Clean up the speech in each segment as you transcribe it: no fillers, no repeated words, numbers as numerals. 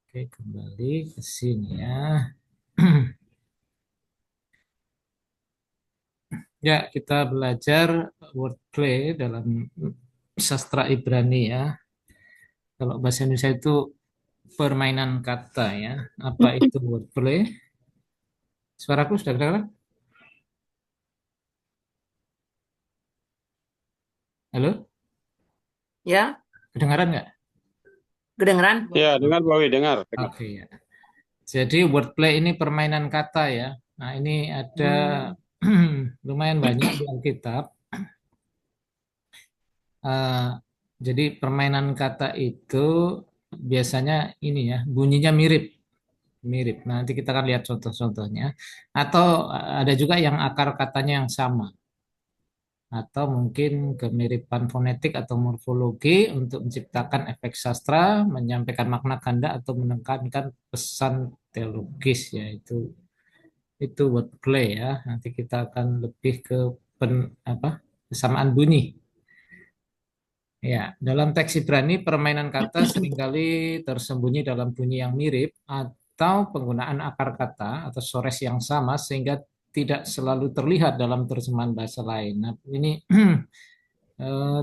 Oke, kembali ke sini ya. Ya, kita belajar wordplay dalam sastra Ibrani ya. Kalau bahasa Indonesia itu permainan kata ya. Apa itu wordplay? Suaraku sudah kedengaran? Halo? Ya, Kedengaran nggak? kedengeran? Ya, dengar Bawi, dengar. Oke ya. Jadi wordplay ini permainan kata ya. Nah, ini ada Hmm. lumayan banyak di Alkitab. Eh, jadi permainan kata itu biasanya ini ya, bunyinya mirip. Mirip. Nanti kita akan lihat contoh-contohnya. Atau ada juga yang akar katanya yang sama. Atau mungkin kemiripan fonetik atau morfologi untuk menciptakan efek sastra, menyampaikan makna ganda atau menekankan pesan teologis, yaitu itu wordplay ya. Nanti kita akan lebih ke apa kesamaan bunyi. Ya, dalam teks Ibrani permainan kata seringkali tersembunyi dalam bunyi yang mirip atau penggunaan akar kata atau sores yang sama sehingga tidak selalu terlihat dalam terjemahan bahasa lain. Nah, ini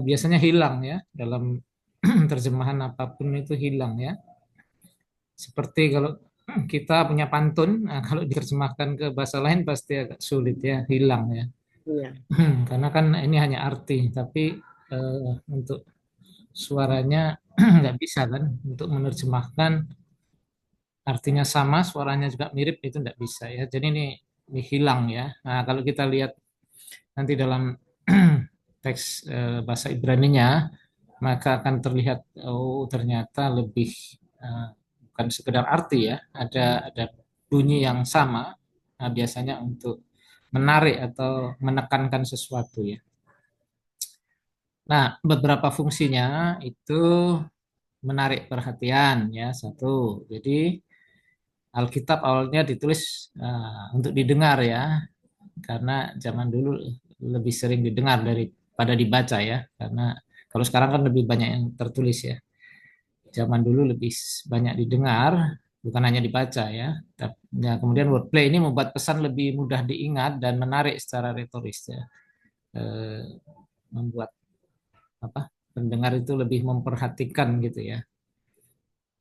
biasanya hilang ya dalam terjemahan apapun itu hilang ya. Seperti kalau kita punya pantun, nah, kalau diterjemahkan ke bahasa lain pasti agak sulit ya, hilang ya. Iya. Karena kan ini hanya arti, tapi untuk suaranya nggak bisa kan untuk menerjemahkan artinya sama, suaranya juga mirip itu nggak bisa ya. Jadi ini hilang ya. Nah, kalau kita lihat nanti dalam teks bahasa Ibraninya, maka akan terlihat oh ternyata lebih eh, bukan sekedar arti ya, ada bunyi yang sama. Nah, biasanya untuk menarik atau menekankan sesuatu ya. Nah, beberapa fungsinya itu menarik perhatian ya satu. Jadi Alkitab awalnya ditulis untuk didengar ya, karena zaman dulu lebih sering didengar daripada dibaca ya, karena kalau sekarang kan lebih banyak yang tertulis ya. Zaman dulu lebih banyak didengar, bukan hanya dibaca ya. Ya, kemudian wordplay ini membuat pesan lebih mudah diingat dan menarik secara retoris ya. Eh, Membuat apa pendengar itu lebih memperhatikan gitu ya.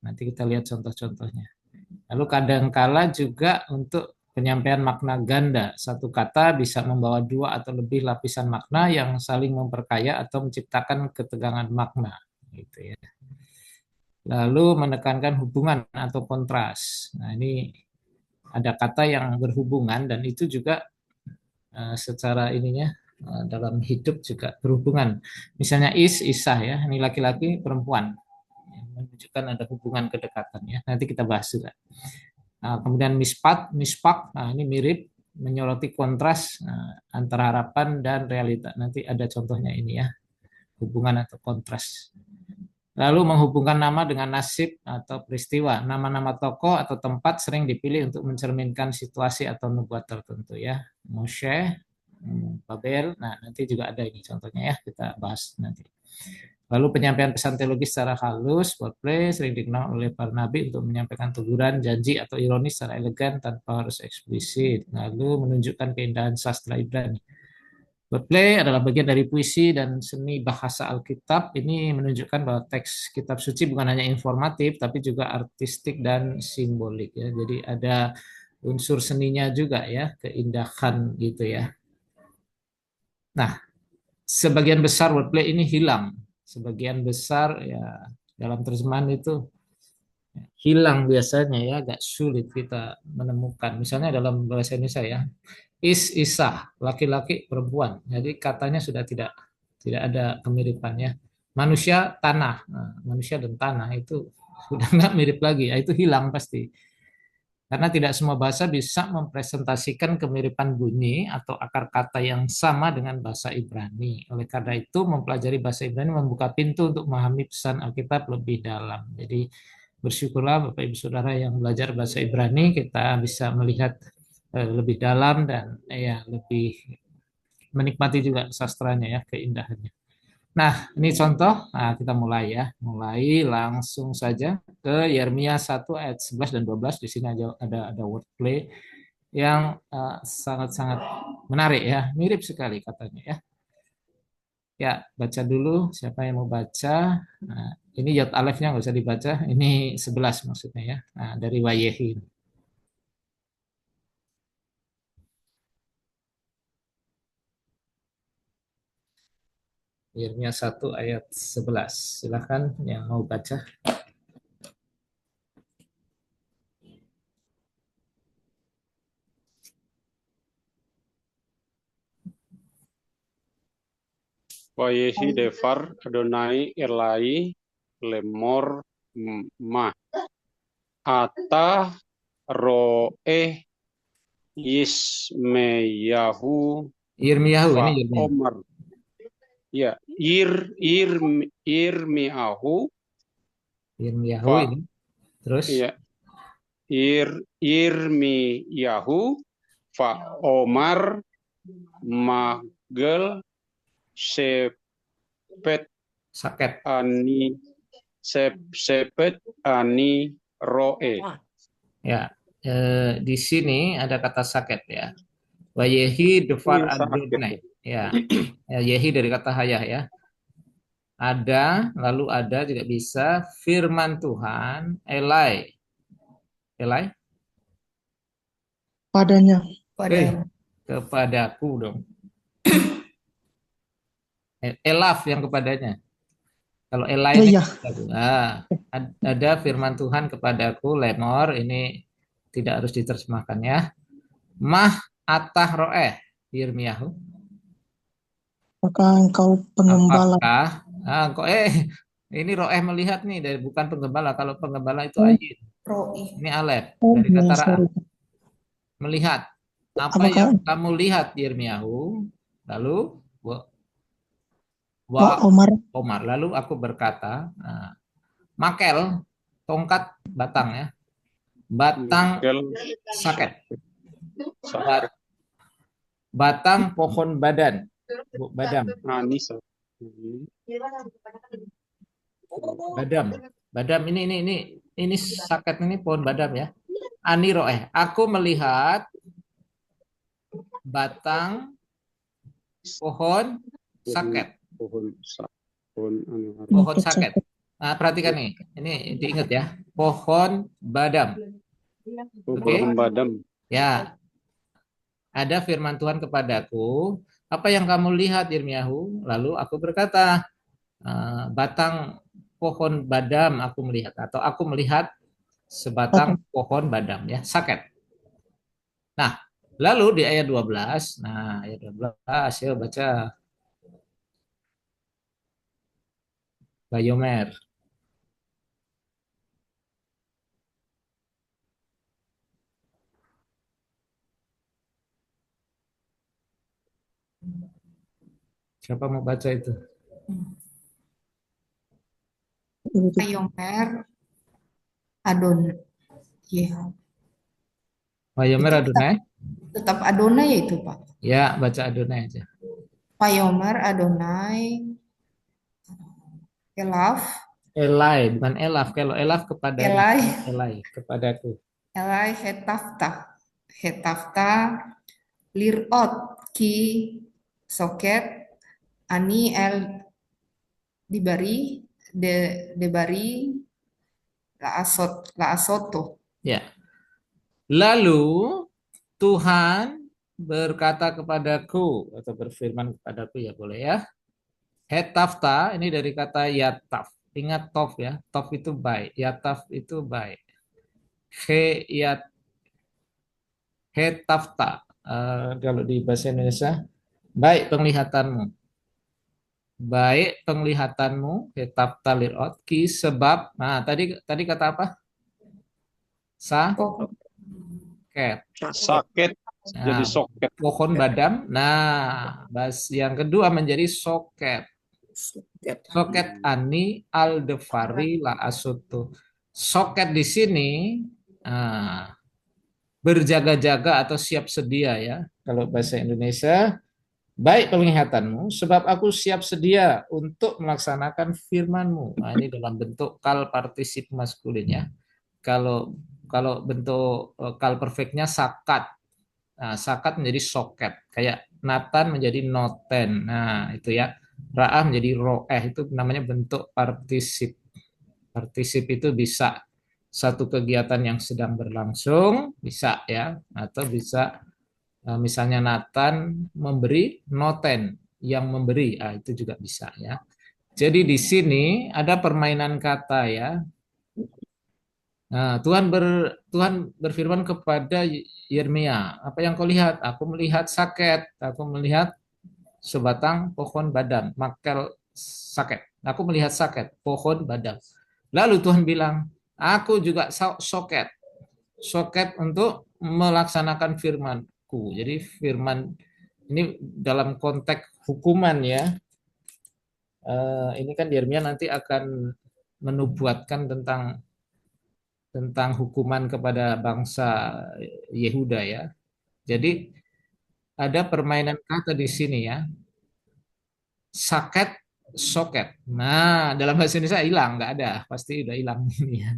Nanti kita lihat contoh-contohnya. Lalu kadangkala juga untuk penyampaian makna ganda. Satu kata bisa membawa dua atau lebih lapisan makna yang saling memperkaya atau menciptakan ketegangan makna. Gitu ya. Lalu menekankan hubungan atau kontras. Nah, ini ada kata yang berhubungan dan itu juga secara ininya dalam hidup juga berhubungan. Misalnya isah ya, ini laki-laki perempuan. Menunjukkan ada hubungan kedekatan ya. Nanti kita bahas juga. Nah, kemudian mispak, nah ini mirip menyoroti kontras antara harapan dan realita. Nanti ada contohnya ini ya, hubungan atau kontras. Lalu menghubungkan nama dengan nasib atau peristiwa. Nama-nama tokoh atau tempat sering dipilih untuk mencerminkan situasi atau nubuat tertentu ya. Moshe, Babel. Nah, nanti juga ada ini contohnya ya, kita bahas nanti. Lalu penyampaian pesan teologis secara halus, wordplay sering digunakan oleh para nabi untuk menyampaikan teguran, janji, atau ironis secara elegan tanpa harus eksplisit. Lalu menunjukkan keindahan sastra Ibrani. Wordplay adalah bagian dari puisi dan seni bahasa Alkitab. Ini menunjukkan bahwa teks kitab suci bukan hanya informatif, tapi juga artistik dan simbolik. Ya. Jadi ada unsur seninya juga ya, keindahan gitu ya. Nah, sebagian besar wordplay ini hilang. Sebagian besar ya dalam terjemahan itu hilang biasanya ya, agak sulit kita menemukan. Misalnya dalam bahasa Indonesia ya, isah, laki-laki perempuan. Jadi katanya sudah tidak ada kemiripannya. Manusia tanah, nah, manusia dan tanah itu sudah nggak mirip lagi, ya, itu hilang pasti. Karena tidak semua bahasa bisa mempresentasikan kemiripan bunyi atau akar kata yang sama dengan bahasa Ibrani. Oleh karena itu, mempelajari bahasa Ibrani membuka pintu untuk memahami pesan Alkitab lebih dalam. Jadi, bersyukurlah Bapak Ibu Saudara yang belajar bahasa Ibrani, kita bisa melihat lebih dalam dan ya lebih menikmati juga sastranya ya, keindahannya. Nah, ini contoh. Nah, kita mulai ya. Mulai langsung saja ke Yeremia 1 ayat 11 dan 12. Di sini ada wordplay yang sangat-sangat menarik ya. Mirip sekali katanya ya. Ya, baca dulu siapa yang mau baca. Nah, ini Yod Alefnya nggak usah dibaca. Ini 11 maksudnya ya. Nah, dari Wayehi. Yeremia 1 ayat 11. Silahkan yang mau baca. Wayehi Devar Adonai Elai Lemor Mah Ata Roeh Yismeyahu Yirmiyahu, Fa ini Yirmiyahu. Omar. Ya, Irmiahu Yirmiyahu Fa ini. Terus ya Irmiyahu Fa Omar Magel Sepet saket. Ani Sepet Ani Roe. Ya, di sini ada kata saket ya. Wayehi Devar Sakit. Adonai. Ya, Yehi dari kata hayah ya. Ada, lalu ada juga bisa firman Tuhan, Elai. Elai, Padanya. kepadaku dong. Elaf yang kepadanya. Kalau Elai Oh ini iya, ada firman Tuhan kepadaku, lemor, ini tidak harus diterjemahkan ya. Mah atah roeh, Yirmiyahu. apakah engkau pengembala? Apakah, kok ini roeh melihat nih, dari bukan penggembala. Kalau penggembala itu Oh, ayin. Ini alef, oh dari ya, kata ra'ah. sorry. Melihat. Apa Apakah yang kamu lihat, Yirmiyahu? Lalu, wa Wak Omar Omar. Lalu aku berkata, makel, tongkat batang ya. Batang Magel saket. Sakit Batang pohon badan. Badam. Anisa. Badam. Badam ini saket, ini pohon badam ya. Ani roeh. Aku melihat batang pohon saket. Pohon saket. Nah, perhatikan nih. Ini diingat ya. Pohon badam. Oke. Pohon badam. Ya, ada firman Tuhan kepadaku, apa yang kamu lihat, Yirmiyahu? Lalu aku berkata, batang pohon badam aku melihat, atau aku melihat sebatang Batam. pohon badam ya, saket. Nah, lalu di ayat 12, nah ayat 12 ya baca Bayomer. Siapa mau baca itu? Ayomer Adon, ya Bayomer itu tetap Adonai? tetap Adonai ya itu Pak. Ya, baca Adonai aja. Payomer Adonai Elaf Elai, bukan Elaf. Kalau Elaf kepadanya, Elai Elai kepadaku. Elai Hetafta Lirot Ki Soket Ani El Dibari Debari La Asoto. Ya. Lalu Tuhan berkata kepadaku atau berfirman kepadaku ya boleh ya. Hetafta ini dari kata yataf. Ingat tof ya. Tof itu baik. Yataf itu baik. He yat hetafta. Kalau di bahasa Indonesia baik penglihatanmu. Baik penglihatanmu hetafta lirot ki sebab nah tadi kata apa? Oh, Saket. Sakit jadi Nah, soket. pohon badam. Nah, yang kedua menjadi soket. Soket ani aldefari la asutu. Soket di sini berjaga-jaga atau siap sedia ya. Kalau bahasa Indonesia baik penglihatanmu, sebab aku siap sedia untuk melaksanakan firman-Mu. Nah, ini dalam bentuk kal partisip maskulin ya. Kalau kalau bentuk kal perfectnya sakat. Nah, sakat menjadi soket. Kayak Nathan menjadi noten. Nah, itu ya. Ra'ah menjadi ro'eh. Itu namanya bentuk partisip. Partisip itu bisa satu kegiatan yang sedang berlangsung, bisa ya. Atau bisa misalnya Nathan memberi, noten yang memberi. Ah, itu juga bisa ya. Jadi di sini ada permainan kata ya. Nah, Tuhan berfirman kepada Yeremia, apa yang kau lihat? Aku melihat saket, aku melihat sebatang pohon badam, makel saket. Aku melihat saket, pohon badam. Lalu Tuhan bilang, aku juga soket, soket untuk melaksanakan firmanku. Jadi firman ini dalam konteks hukuman ya. Ini kan Yeremia nanti akan menubuatkan tentang hukuman kepada bangsa Yehuda ya. Jadi ada permainan kata di sini ya. Saket, soket. Nah, dalam bahasa Indonesia hilang, nggak ada. Pasti udah hilang ini ya.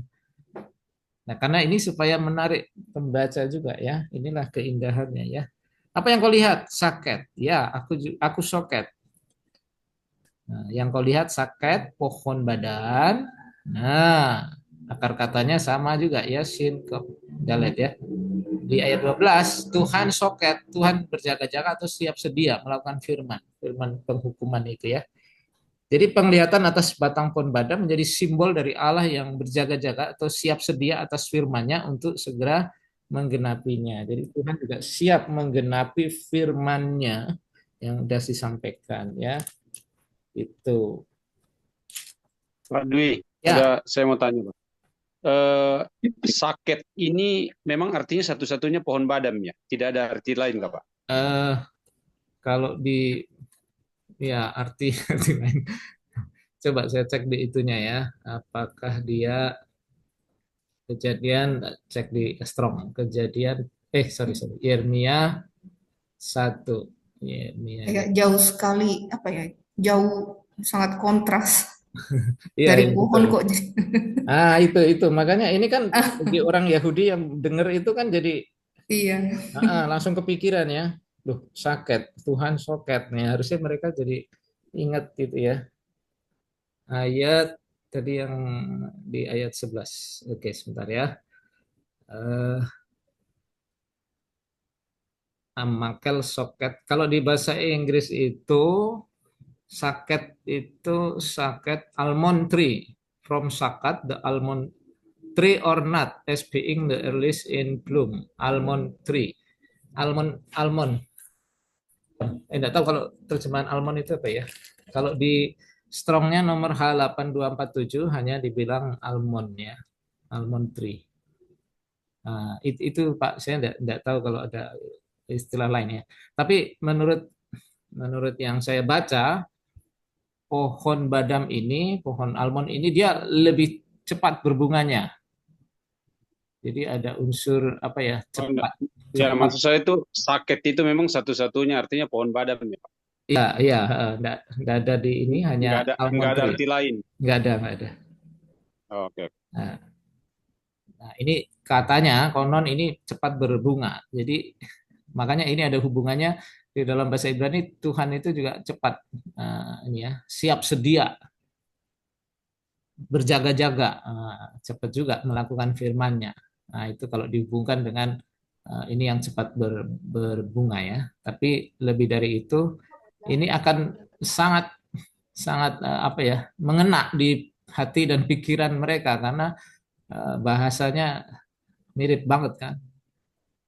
Nah, karena ini supaya menarik pembaca juga ya. Inilah keindahannya ya. Apa yang kau lihat? Saket. Ya, aku soket. Nah, yang kau lihat saket, pohon badan. Nah, akar katanya sama juga ya, sin ke dalet ya. Di ayat 12, Tuhan soket, Tuhan berjaga-jaga atau siap sedia melakukan firman, firman penghukuman itu ya. Jadi penglihatan atas batang pohon badam menjadi simbol dari Allah yang berjaga-jaga atau siap sedia atas firman-Nya untuk segera menggenapinya. Jadi Tuhan juga siap menggenapi firman-Nya yang sudah disampaikan ya. Itu. Pak Dwi, Ya, saya mau tanya, Pak. Saket ini memang artinya satu-satunya pohon badam ya? Tidak ada arti lain, nggak, Pak? eh, kalau di ya arti lain. Coba saya cek di itunya ya. Apakah dia kejadian cek di Strong kejadian sorry Yeremia 1 Yeremia Kayak jauh sekali, apa ya, jauh sangat kontras iya dari ya, pohon betul. kok. Itu makanya ini kan bagi orang Yahudi yang dengar itu kan jadi Iya, langsung kepikiran ya, loh saket Tuhan soket nih, harusnya mereka jadi ingat gitu ya, ayat tadi yang di ayat 11. Oke sebentar ya. eh Makel soket kalau di bahasa Inggris itu saket itu saket almond tree, from sakat the almond tree or nut as being the earliest in bloom, almond tree, almond enggak tahu kalau terjemahan almond itu apa ya. Kalau di Strongnya nomor H8247 hanya dibilang almond ya, almond tree. Nah, itu Pak saya enggak tahu kalau ada istilah lainnya, tapi menurut menurut yang saya baca, pohon badam ini, pohon almond ini dia lebih cepat berbunganya. Jadi ada unsur apa ya, Oh, enggak. cepat. Ya, Cepat. maksud saya itu saket itu memang satu-satunya artinya pohon badam ya, Pak. Iya, iya, enggak ada di ini, hanya Nggak almond ada tree. arti lain. Enggak ada. Oh, oke. Nah, ini katanya konon ini cepat berbunga. Jadi makanya ini ada hubungannya di dalam bahasa Ibrani, Tuhan itu juga cepat ini ya, siap sedia, berjaga-jaga, cepat juga melakukan firman-Nya. Nah, itu kalau dihubungkan dengan ini yang cepat berbunga ya. Tapi lebih dari itu, ini akan sangat sangat apa ya, mengena di hati dan pikiran mereka karena bahasanya mirip banget kan.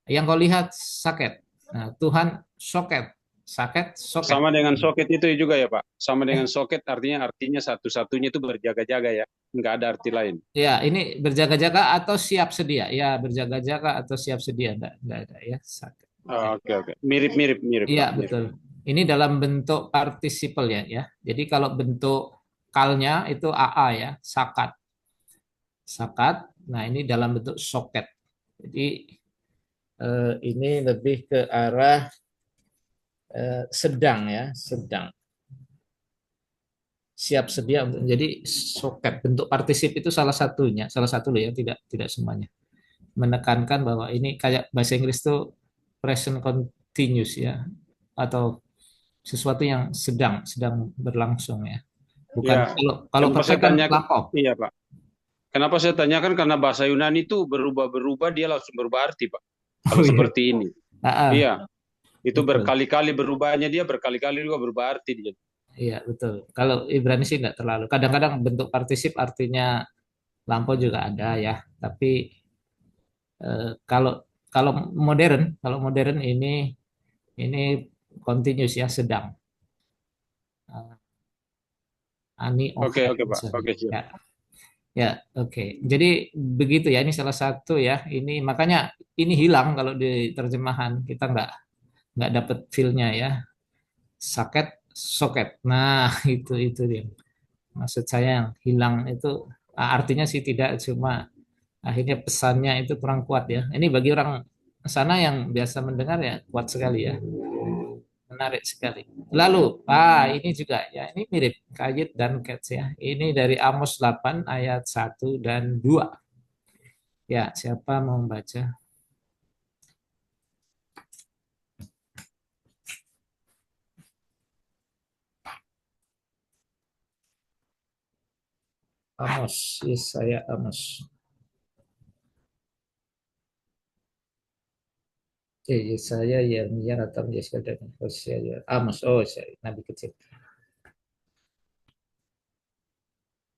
Yang kau lihat saket. Nah, Tuhan soket. Saket, soket. Sama dengan soket itu juga ya, Pak. Sama dengan Eh, soket artinya satu-satunya itu berjaga-jaga ya. Nggak ada arti lain. Ya, ini berjaga-jaga atau siap sedia. Ya, berjaga-jaga atau siap sedia. Enggak ada ya. Saket. Oh, oke, oke. Mirip, Iya, Pak. Mirip. betul. Ini dalam bentuk participle ya. Jadi kalau bentuk kalnya itu AA ya, sakat. Sakat. Nah, ini dalam bentuk soket. Jadi ini lebih ke arah sedang ya, sedang siap sedia untuk jadi soket. Bentuk partisip itu salah satunya, salah satu loh ya, tidak semuanya. Menekankan bahwa ini kayak bahasa Inggris itu present continuous ya, atau sesuatu yang sedang berlangsung ya. Bukan Ya, kalau kenapa saya perfect kan tanya? lampau. Iya, Pak. Kenapa saya tanyakan? Karena bahasa Yunani itu berubah-berubah, dia langsung berubah arti, Pak. Kalau Oh iya. seperti ini. Ah, Iya, itu betul. berkali-kali berubahnya, dia berkali-kali juga berubah arti dia. Iya, betul. Kalau Ibrani sih nggak terlalu. Kadang-kadang bentuk partisip artinya lampau juga ada ya. Tapi kalau kalau modern ini continuous ya, sedang. Ani Oke, ohet oke, Pak. misalnya. Oke, siap. Ya, ya, oke. Jadi begitu ya. Ini salah satu ya. Ini makanya ini hilang kalau di terjemahan kita nggak dapet feel-nya ya. Saket, soket. Nah, itu dia. Maksud saya yang hilang itu artinya sih tidak, cuma akhirnya pesannya itu kurang kuat ya. Ini bagi orang sana yang biasa mendengar ya kuat sekali ya. Menarik sekali. Lalu, ini juga ya, ini mirip Kayit dan Cats ya. Ini dari Amos 8 ayat 1 dan 2. Ya, siapa mau membaca? Amos, Yesaya Amos. Yesaya, Yeremia, Natam, Yesaya, dan Hosea, ya. Amos, oh, Nabi kecil.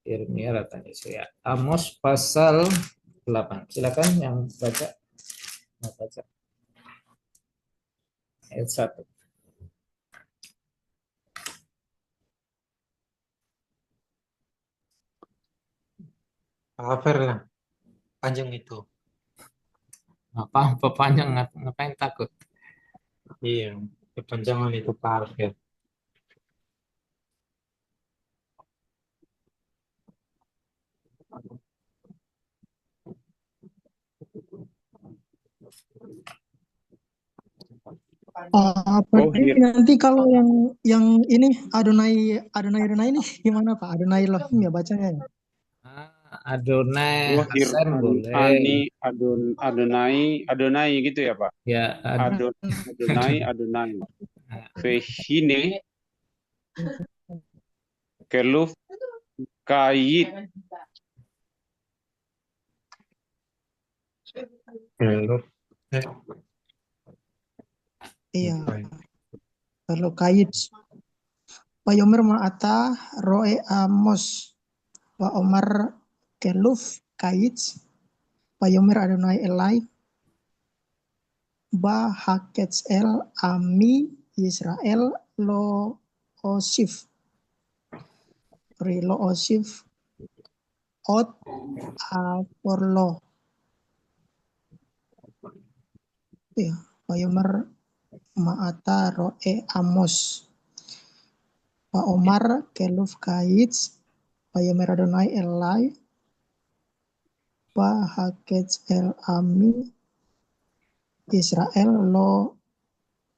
Yeremia, Natam, Yesaya. Amos pasal 8. Silakan yang baca. Mau baca ayat 1. Cover lah, panjang itu. Apa panjang, ngapain takut? Iya, kepanjangan itu cover. Oh, Berarti nanti kalau yang ini Adonai Adonai Adonai ini gimana Pak? Adonai Elohim ya bacanya ya? Adonai Wahir Hasan boleh. Ani Adonai gitu ya, Pak. Ya, Adonai. Vehine keluf kayit. Belum. Iya. Kalau kait Payomer Ma'ata Roe Amos Wa Omar Keluf Kait Payomer Adonai Elai Ba Hakets El Ami Israel Lo Osif Lo Osif Ot Aporlo. Ya, Payomer Ma'ata Roe Amos Wa Omar Keluf Kait Payomer Adonai Elai Ba Hakets El Ami Israel Lo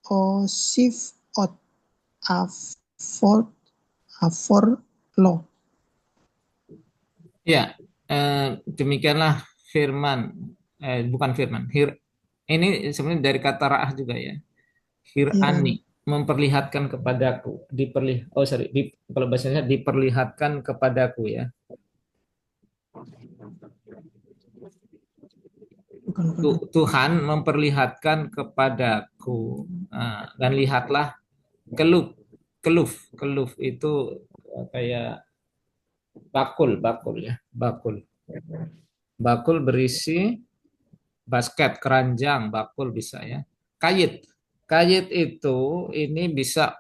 Osif Ot Afor Lo. ya, demikianlah firman, bukan firman. Ini sebenarnya dari kata ra'ah juga ya. Iran. Hirani memperlihatkan kepadaku, kalau bahasanya diperlihatkan kepadaku ya. Bukan. Tuhan memperlihatkan kepadaku. Dan lihatlah keluf itu kayak bakul ya, bakul berisi basket, keranjang, bakul bisa ya. Kayit itu ini bisa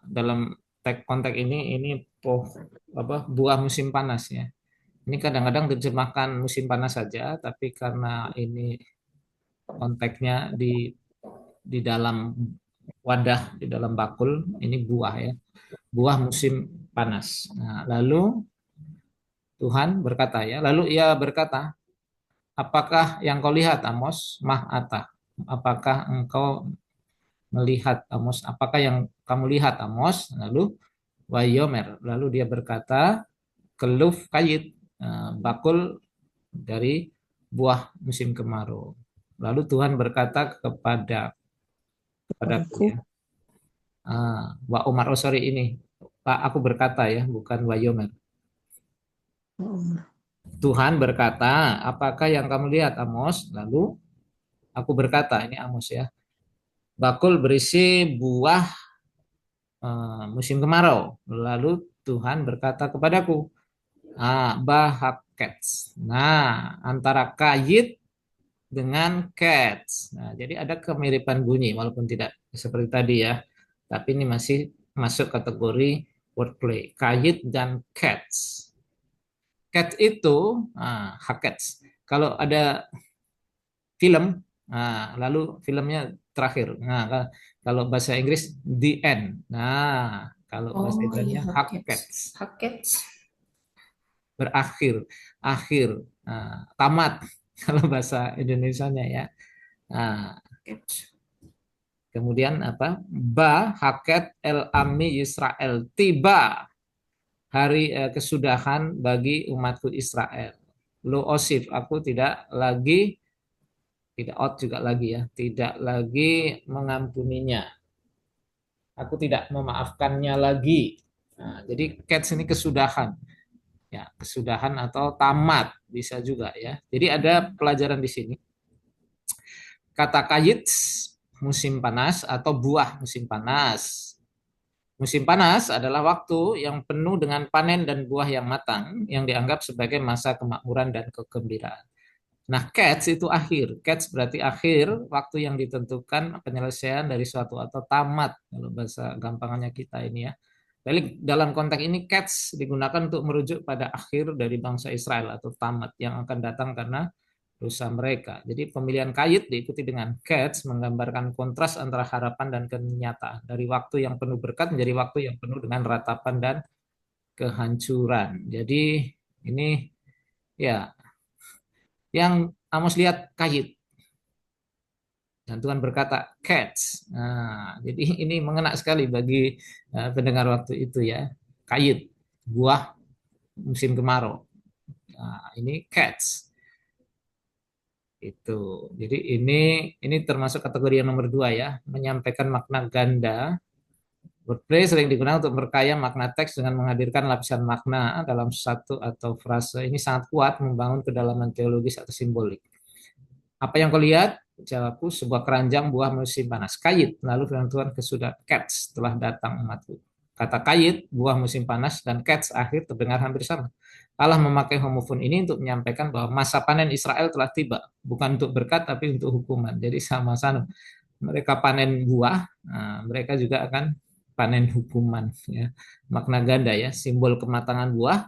dalam konteks ini buah musim panas ya. Ini kadang-kadang diterjemahkan musim panas saja, tapi karena ini konteksnya di dalam wadah, di dalam bakul, ini buah ya, buah musim panas. Nah, lalu Tuhan berkata ya, lalu ia berkata, apakah yang kau lihat Amos? Mah ata. Apakah engkau melihat Amos, apakah yang kamu lihat Amos? Lalu Wayomer, lalu dia berkata, keluf kayit, bakul dari buah musim kemarau. Lalu Tuhan berkata kepadaku Kepadaku. ya, Wa Umar, oh sorry ini, Pak, aku berkata ya, bukan Wayomer. Tuhan berkata, apakah yang kamu lihat Amos? Lalu aku berkata, ini Amos ya, bakul berisi buah musim kemarau. Lalu Tuhan berkata kepadaku, bahakets. Nah, antara kayit dengan cats. Nah, jadi ada kemiripan bunyi walaupun tidak seperti tadi ya. Tapi ini masih masuk kategori wordplay. Kayit dan cats. Cats itu hakets. Kalau ada film, lalu filmnya terakhir. Nah, kalau bahasa Inggris the end. Nah, kalau bahasa Oh iya, Italia Hackets. hakets, Hackets. berakhir, akhir, tamat. Kalau bahasa Indonesianya ya. Nah, Hackets. kemudian apa? Haket el Ami Israel. Tiba hari kesudahan bagi umatku Israel. Lo osif, aku tidak lagi, tidak out juga lagi ya, tidak lagi mengampuninya. Aku tidak memaafkannya lagi. Nah, jadi cats ini kesudahan. Ya, kesudahan atau tamat bisa juga ya. Jadi ada pelajaran di sini. Kata kayit musim panas atau buah musim panas. Musim panas adalah waktu yang penuh dengan panen dan buah yang matang yang dianggap sebagai masa kemakmuran dan kegembiraan. Nah, catch itu akhir. Catch berarti akhir waktu yang ditentukan penyelesaian dari suatu atau tamat kalau bahasa gampangannya kita ini ya. Jadi dalam konteks ini catch digunakan untuk merujuk pada akhir dari bangsa Israel atau tamat yang akan datang karena dosa mereka. Jadi pemilihan kayit diikuti dengan catch menggambarkan kontras antara harapan dan kenyataan. Dari waktu yang penuh berkat menjadi waktu yang penuh dengan ratapan dan kehancuran. Jadi ini ya yang Amos lihat kayit. Dan Tuhan berkata catch. Nah, jadi ini mengena sekali bagi pendengar waktu itu ya. Kayit, buah musim kemarau. Nah, ini catch. Itu. Jadi ini termasuk kategori yang nomor 2 ya, menyampaikan makna ganda. Wordplay sering digunakan untuk memperkaya makna teks dengan menghadirkan lapisan makna dalam satu atau frase. Ini sangat kuat membangun kedalaman teologis atau simbolik. Apa yang kau lihat? Jawabku, sebuah keranjang buah musim panas. Kayit, lalu firman Tuhan kesudah cats telah datang umatku. Kata kayit, buah musim panas, dan cats akhir terdengar hampir sama. Allah memakai homofon ini untuk menyampaikan bahwa masa panen Israel telah tiba. Bukan untuk berkat, tapi untuk hukuman. Jadi sama-sama mereka panen buah, mereka juga akan panen hukuman. Ya. Makna ganda ya, simbol kematangan buah,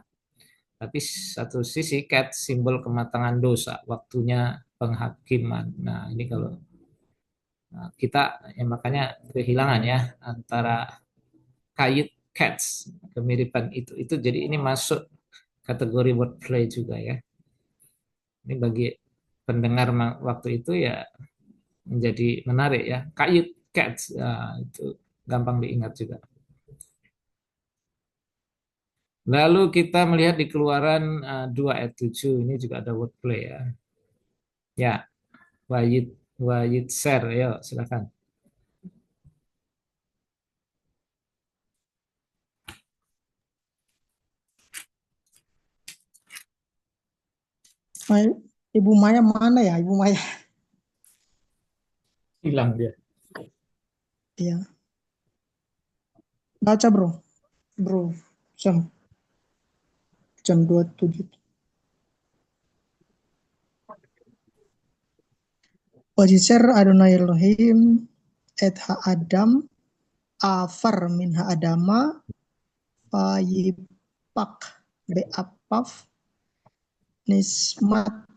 tapi satu sisi cat simbol kematangan dosa, waktunya penghakiman. Nah, ini kalau kita ya makanya kehilangan ya antara kayit cats, kemiripan itu jadi ini masuk kategori wordplay juga ya. Ini bagi pendengar waktu itu ya menjadi menarik ya. Kayit cats itu gampang diingat juga. Lalu kita melihat di Keluaran 2 ayat 7 ini juga ada wordplay ya. Ya, Wahid share, ya silakan. Ibu Maya mana ya, Ibu Maya? Hilang dia. Iya. Baca bro, jam 27. Wajiser Adonai Elohim et ha-adam afar min ha-adama fayipak be'apaf nismat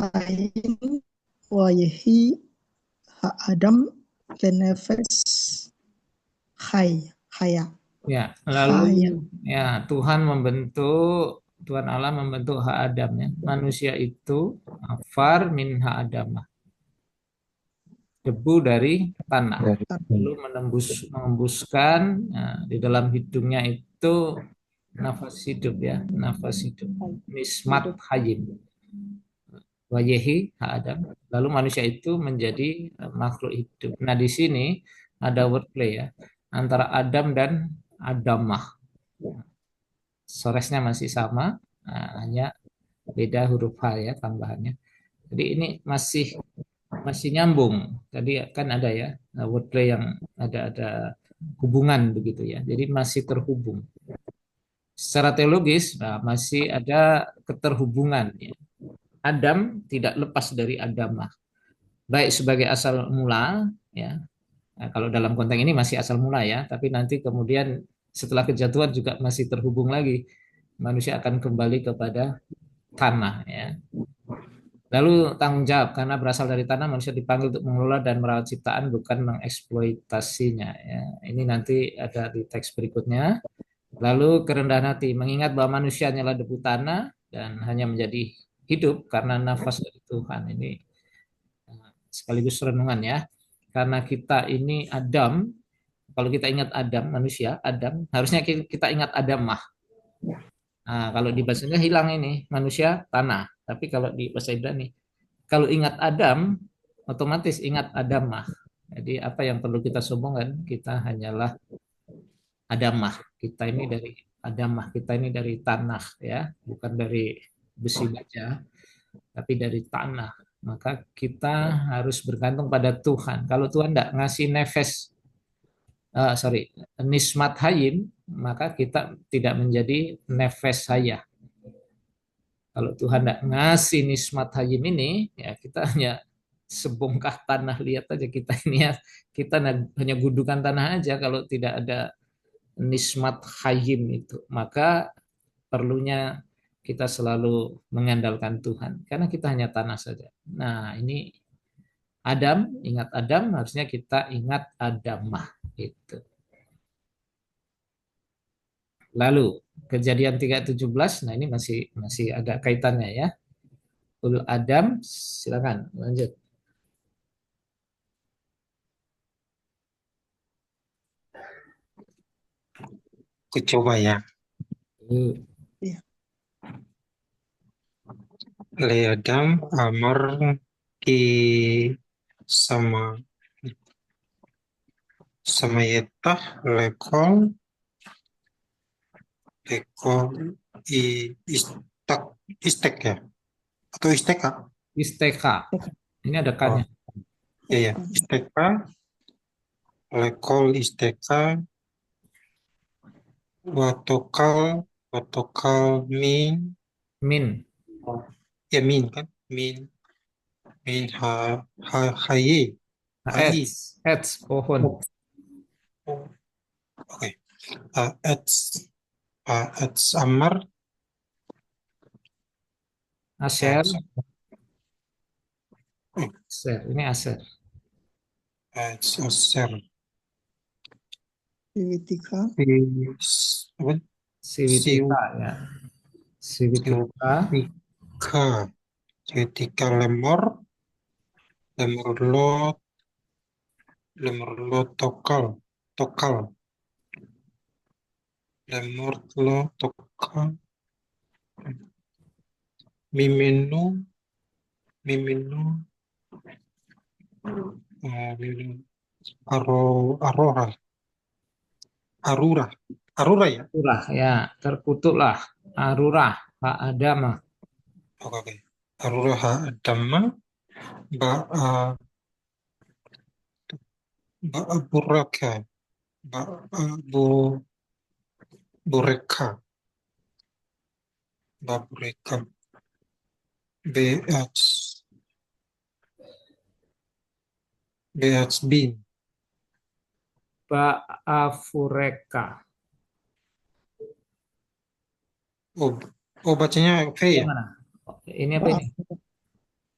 hain wa yehi ha-adam lenefes haya. Ya, lalu ya Tuhan Allah membentuk ha-adam ya. Manusia itu afar min ha-adamah. debu dari tanah. Dari Lalu mengembuskan di dalam hidungnya itu nafas hidup ya, nafas hidup. Nismat hayim. Wayehi Adam. Lalu manusia itu menjadi makhluk hidup. Nah, di sini ada wordplay ya antara Adam dan Adamah. Soresnya masih sama, hanya beda huruf H ya tambahannya. Jadi ini masih nyambung. Tadi kan ada ya wordplay yang ada hubungan begitu ya. Jadi masih terhubung. Secara teologis masih ada keterhubungan ya. Adam tidak lepas dari Adamah. Baik sebagai asal mula ya. Nah, kalau dalam konteks ini masih asal mula ya, tapi nanti kemudian setelah kejatuhan juga masih terhubung lagi. Manusia akan kembali kepada tanah ya. Lalu tanggung jawab karena berasal dari tanah manusia dipanggil untuk mengelola dan merawat ciptaan bukan mengeksploitasinya ya. Ini nanti ada di teks berikutnya. Lalu kerendahan hati mengingat bahwa manusia hanyalah debu tanah dan hanya menjadi hidup karena nafas dari Tuhan. Ini sekaligus renungan ya. Karena kita ini Adam, kalau kita ingat Adam manusia, Adam, harusnya kita ingat Adamah. Nah, kalau di bahasa Indonesia hilang ini manusia tanah. Tapi kalau di bahasa Ibrani, kalau ingat Adam, otomatis ingat Adamah. Jadi apa yang perlu kita sombongkan? Kita hanyalah Adamah. Kita ini dari Adamah. Kita ini dari tanah ya, bukan dari besi baja, tapi dari tanah. Maka kita harus bergantung pada Tuhan. Kalau Tuhan tidak ngasih nismat hayim, maka kita tidak menjadi nefes hayah. Kalau Tuhan tidak ngasih nismat hayim ini, ya kita hanya sebongkah tanah, lihat aja kita ini ya, kita hanya gundukan tanah aja kalau tidak ada nismat hayim itu. Maka perlunya kita selalu mengandalkan Tuhan karena kita hanya tanah saja. Nah, ini Adam, ingat Adam, harusnya kita ingat Adamah itu. Lalu Kejadian 3:17, nah ini masih ada kaitannya ya. Ul Adam, silakan lanjut. Aku coba ya. Le Adam Amar ki sama yetah lekol istek ya atau isteka Isteka. Ini ada kan-nya. ya isteka lekol isteka watokal min Min. ya min kan min hayi Ets pohon. oke ets amar Aser. Ini aser. ets aser Levitika. Siwitika ya. Siwitika. Ketika lemor lo tokal lemor lo tokal miminu arura ya Arurah ya, terkutuklah. Arurah, Pak Adama. oke arura adama buraka bureka bin Ba'afureka. bacanya V ya Mana? Ini apa ini?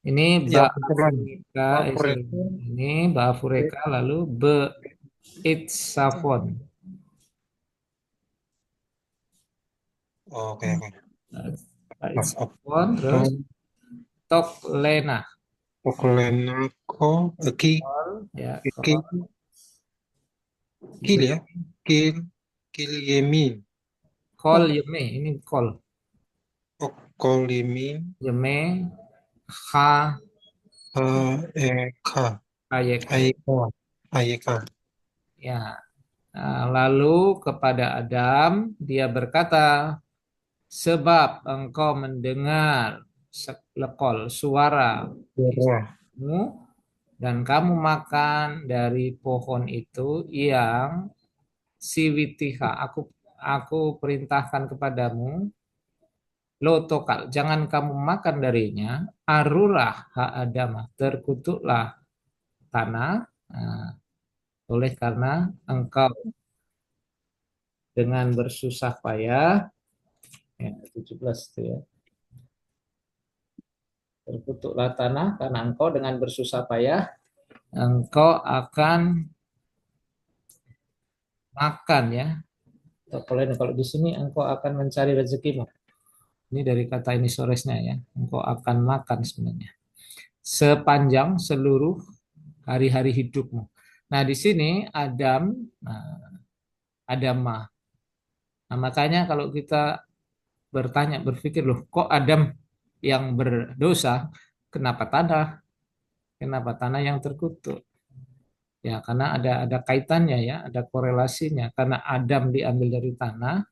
Ini Ya, Ba'afureka. Ini Ba'afureka lalu Be'itsafon. oke Be'itsafon terus Toklena. Tokolenako Ya, Kil, kil ya. Kil yemin. kol yeme, ini kol. Oh, kol yemin. Yeme, ha, Eka. ayeka. Aeka. Aeka. Ya, lalu kepada Adam, dia berkata, sebab engkau mendengar lekol suara Surah. istrimu dan kamu makan dari pohon itu yang siwitiha aku perintahkan kepadamu lo tokal jangan kamu makan darinya arurah ha adama terkutuklah tanah nah, oleh karena engkau dengan bersusah payah ya, 17 itu ya terkutuklah tanah karena engkau dengan bersusah payah engkau akan makan ya. Kalau di sini engkau akan mencari rezekimu. Ini dari kata ini soresnya ya. Engkau akan makan sebenarnya. Sepanjang seluruh hari-hari hidupmu. Nah di sini Adam, Adamah. Nah makanya kalau kita bertanya, berpikir loh, kok Adam yang berdosa, kenapa tanah? Kenapa tanah yang terkutuk? Ya karena ada kaitannya ya, ada korelasinya. Karena Adam diambil dari tanah,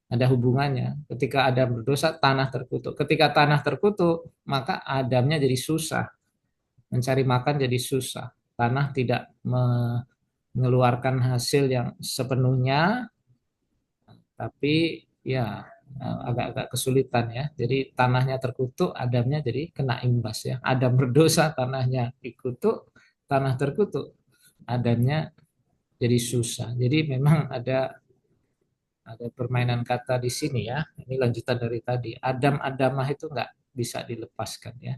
ada hubungannya. Ketika Adam berdosa, tanah terkutuk. Ketika tanah terkutuk, maka Adamnya jadi susah. Mencari makan jadi susah. Tanah tidak mengeluarkan hasil yang sepenuhnya, tapi ya agak-agak kesulitan ya. Jadi tanahnya terkutuk, Adamnya jadi kena imbas ya. Adam berdosa, tanahnya dikutuk, tanah terkutuk, Adamnya jadi susah. Jadi memang ada permainan kata di sini ya. Ini lanjutan dari tadi. Adam Adamah itu nggak bisa dilepaskan ya.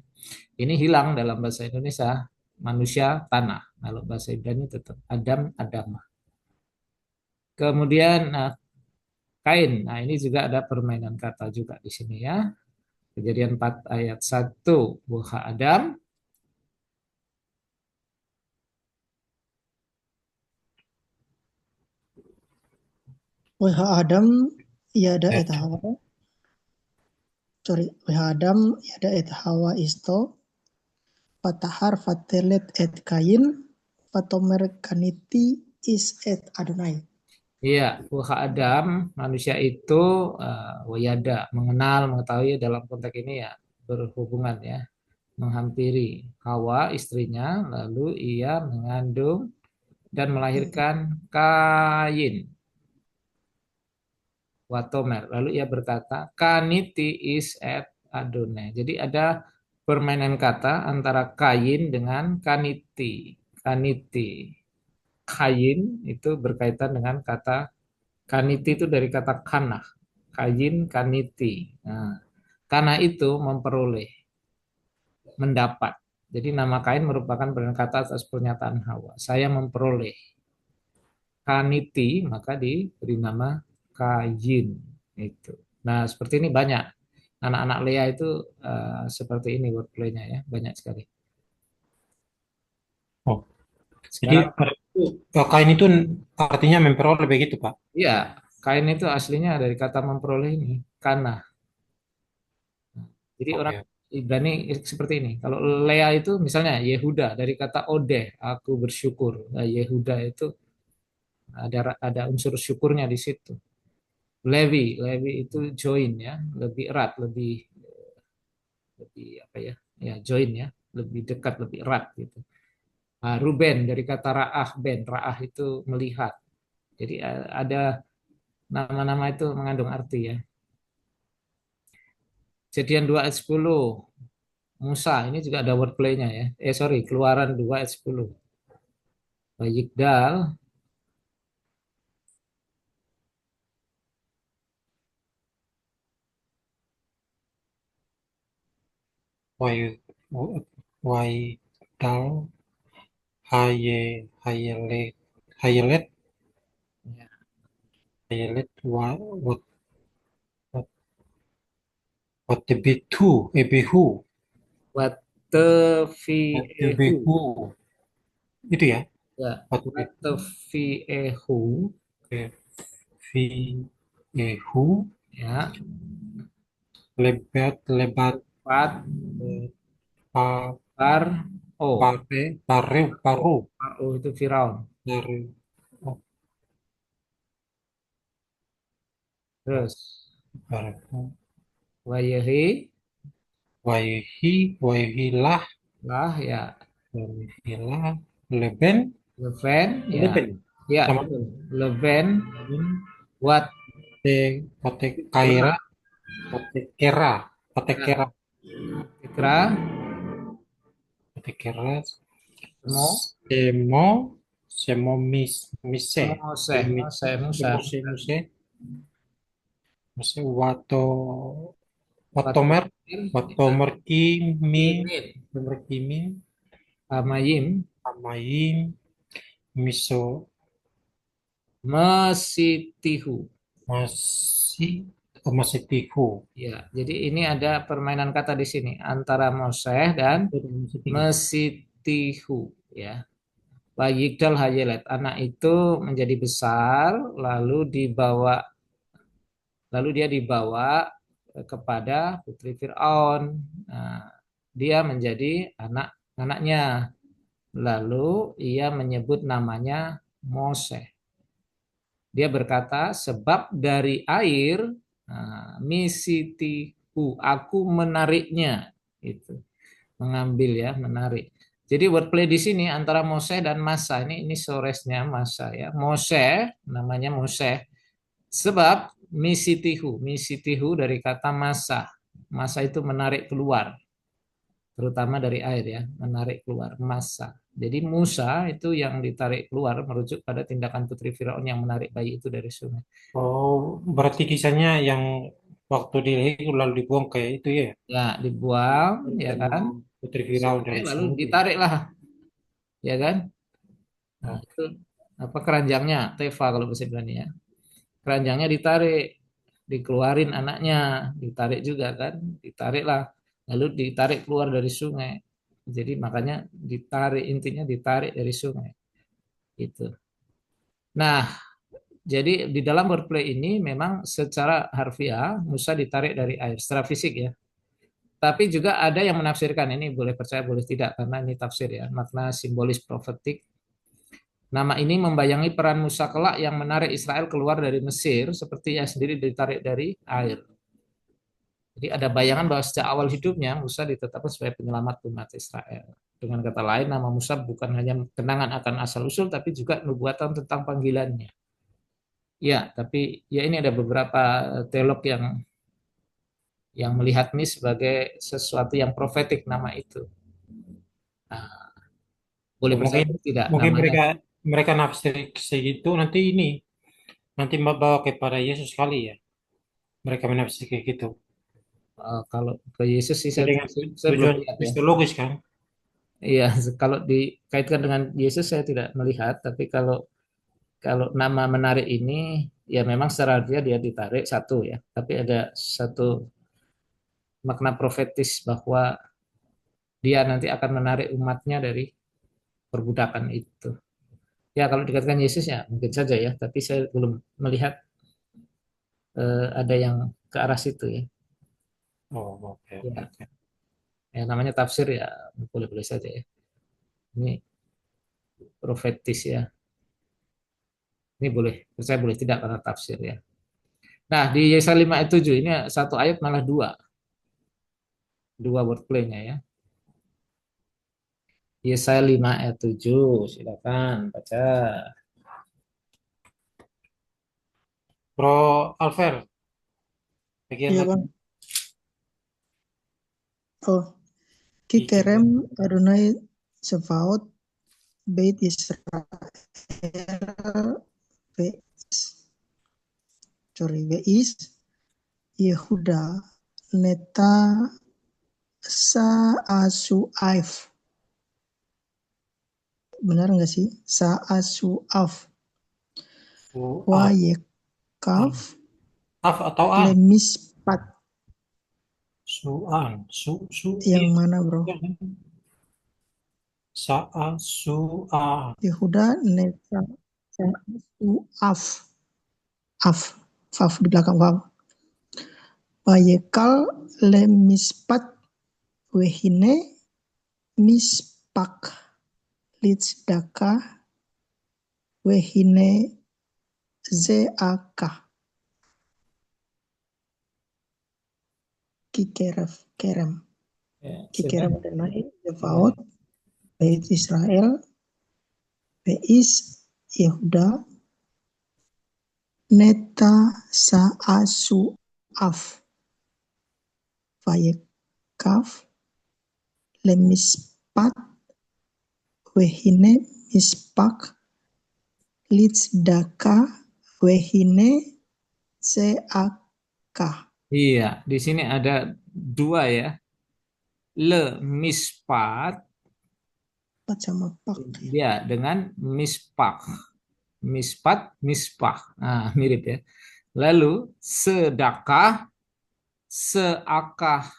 Ini hilang dalam bahasa Indonesia. Manusia tanah. Kalau bahasa Ibrani tetap Adam Adamah. Kemudian Kain. Nah ini juga ada permainan kata juga di sini ya. Kejadian 4 ayat 1. Buha Adam. Wah Adam yada et Hawa. Sorry, wah Adam yada et Hawa isto patahar fatelet et Kain patomer kaniti is et Adonai. Iya, Buha Adam, manusia itu wayada, mengenal, mengetahui dalam konteks ini ya berhubungan ya. Menghampiri Hawa istrinya, lalu ia mengandung dan melahirkan Kain, Watomer. Lalu ia berkata, Kaniti is at Adonai. Jadi ada permainan kata antara Kain dengan Kaniti. Kaniti. Kain itu berkaitan dengan kata Kaniti itu dari kata kanah. Kain, Kaniti. Nah, karena itu memperoleh, mendapat. Jadi nama Kain merupakan kata atas pernyataan Hawa. Saya memperoleh Kaniti, maka diberi nama Kain. Itu. Nah, seperti ini banyak. Anak-anak Lea itu seperti ini wordplay-nya ya, banyak sekali. Oh, jadi Sekarang, kain itu artinya memperoleh begitu, Pak. ya, Kain itu aslinya dari kata memperoleh ini, kana. Jadi orang Oke. Ibrani seperti ini. Kalau Lea itu misalnya Yehuda dari kata odeh, aku bersyukur. Nah, Yehuda itu ada unsur syukurnya di situ. Levi itu join ya, lebih erat, lebih apa ya? Ya join ya, lebih dekat, lebih erat gitu. Nah, Ruben dari kata raah ben, raah itu melihat. Jadi ada nama-nama itu mengandung arti ya. Kejadian 2 ayat 10 Musa ini juga ada wordplay-nya ya. Sorry, Keluaran 2 ayat 10. Yigdal Why, why dal hayelet hayelet ya, hayelet what what the bitu, ebehu Watefi'ehu. ebehu Itu ya. Ya, Waktu watfiehu Ehu ya, lebat lebat pat pa par o. paru Par o itu Firaun. paru oh, Terus paru wayahi waihilah lah ya, waihilah leben Leven ya. leben Ya, sama betul. Leven leben wat te pate kaira pate ya, kera ikra pate kera semo semo semo mise mose mose musa muse muse muse wat watomer ya, watomer kimi imin watomer kimi amayim amaim miso mesitihu. masih masih tihu Ya, jadi ini ada permainan kata di sini antara moseh dan masih tihu mesitihu ya. Bayigdal hayelet, anak itu menjadi besar lalu dia dibawa kepada putri Firaun. Nah, dia menjadi anaknya. Lalu ia menyebut namanya Mose. Dia berkata, sebab dari air misitiku, aku menariknya. Itu mengambil ya, menarik. Jadi wordplay di sini antara Mose dan Masa, ini soresnya Masa ya. Mose namanya Mose. Sebab misitihu dari kata Masa. Masa itu menarik keluar, terutama dari air ya, menarik keluar Masa. Jadi Musa itu yang ditarik keluar merujuk pada tindakan putri Firaun yang menarik bayi itu dari sungai. oh berarti kisahnya yang waktu dilahirkan lalu dibuang kayak itu ya Ya, dibuang ya sama kan, Putri ke Firaun sungai dari lalu sungai itu ya. ditariklah ya kan. Nah, Oh, itu apa keranjangnya Teva kalau bahasa Ibrani ya. Keranjangnya ditarik, dikeluarin anaknya, ditarik juga kan, ditariklah, lalu ditarik keluar dari sungai. Jadi makanya ditarik, intinya ditarik dari sungai. Itu. Nah, jadi di dalam wordplay ini memang secara harfiah Musa ditarik dari air, secara fisik ya. Tapi juga ada yang menafsirkan ini boleh percaya boleh tidak karena ini tafsir ya, makna simbolis profetik. Nama ini membayangi peran Musa kelak yang menarik Israel keluar dari Mesir seperti yang sendiri ditarik dari air. Jadi ada bayangan bahwa sejak awal hidupnya Musa ditetapkan sebagai penyelamat umat Israel. Dengan kata lain, nama Musa bukan hanya kenangan akan asal-usul, tapi juga nubuatan tentang panggilannya. Ya, tapi ya ini ada beberapa teolog yang melihat ini sebagai sesuatu yang profetik nama itu. Nah, boleh percaya mungkin tidak mungkin namanya. mereka mereka nafsir segitu nanti bawa kepada Yesus kali ya mereka menafsir kayak gitu Kalau ke Yesus sih itu dengan saya belum tujuan lihat ya. kristologis kan Iya, kalau dikaitkan dengan Yesus saya tidak melihat, tapi kalau kalau nama menarik ini ya memang secara dia ditarik satu ya, tapi ada satu makna profetis bahwa dia nanti akan menarik umatnya dari perbudakan itu. Ya kalau dikatakan Yesus ya mungkin saja ya, tapi saya belum melihat ada yang ke arah situ ya. oh oke oke Ya, oke. ya namanya tafsir ya boleh-boleh saja ya. Ini profetis ya. Ini boleh, saya boleh tidak karena tafsir ya. Nah, di Yesaya 5 ayat 7 ini satu ayat malah dua wordplay-nya ya. Yesaya 5 ayat 7, silakan baca. Bro Alfer bagian Iya lagi bang. Oh, Ki kerem Adonai Sevaot Beit Israel Beis Beis Yehuda Neta Sa'asu'aif. Benar nggak sih? Sa'asu'af. Wa Af Yekaf Af atau An Lemispat. Suan Yang mana bro? Sa'a, su'a. Yehuda neta su af. Af. Faf di belakang waw. Vayekal le mispat wehine mispak litzdaka wehine zeaka kerem Ya, kikerem sudah. Adonai Zevaot Beit Israel Beis Yehuda neta saasu af vayekaf lemispat wehine mispak litzdaka wehine zeaka. Iya, di sini ada dua ya. Le mispat Pat sama pak. ya dengan mispak. Mispat, mispah. Nah, mirip ya. Lalu sedekah, seakah.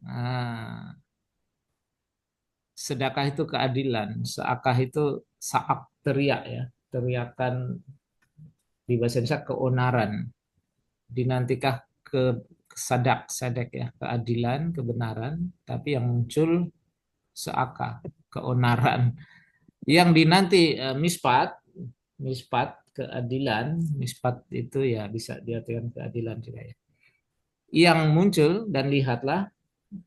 Nah, sedekah itu keadilan, seakah itu saak teriak ya, teriakan di bahasa Indonesia keonaran. Dinantikah ke sadak, sadek ya, keadilan, kebenaran, tapi yang muncul seakah, keonaran. Yang dinanti mispat, mispat keadilan, mispat itu ya bisa diartikan keadilan juga ya. Yang muncul dan lihatlah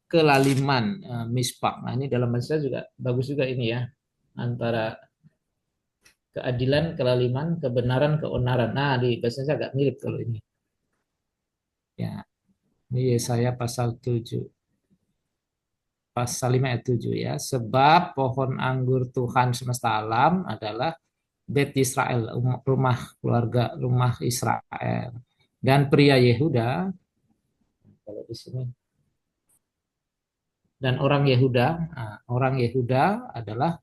kelaliman, mispak. Nah ini dalam bahasa juga bagus juga ini ya, antara keadilan, kelaliman, kebenaran, keonaran. Nah di bahasa Indonesia agak mirip kalau ini. Ya, ini Yesaya pasal 7. Pasal 5 ayat 7 ya. Sebab pohon anggur Tuhan semesta alam adalah Bet Israel, rumah keluarga, rumah Israel. Dan pria Yehuda, kalau di sini, dan orang Yehuda, orang Yehuda adalah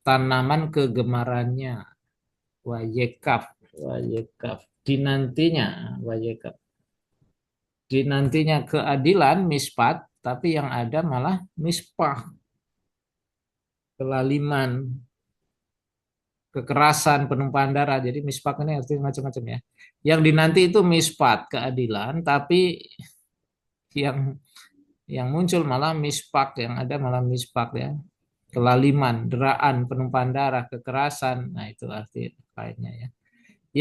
tanaman kegemarannya, wayekaf, wayekaf, dinantinya, wayekaf, dinantinya keadilan, mispat, tapi yang ada malah mispah, kelaliman, kekerasan, penumpahan darah. Jadi mispak ini artinya macam-macam ya. Yang dinanti itu mispat, keadilan, tapi yang muncul malah mispak, yang ada malah mispak ya. Kelaliman, deraan, penumpahan darah, kekerasan. Nah, itu arti lainnya ya.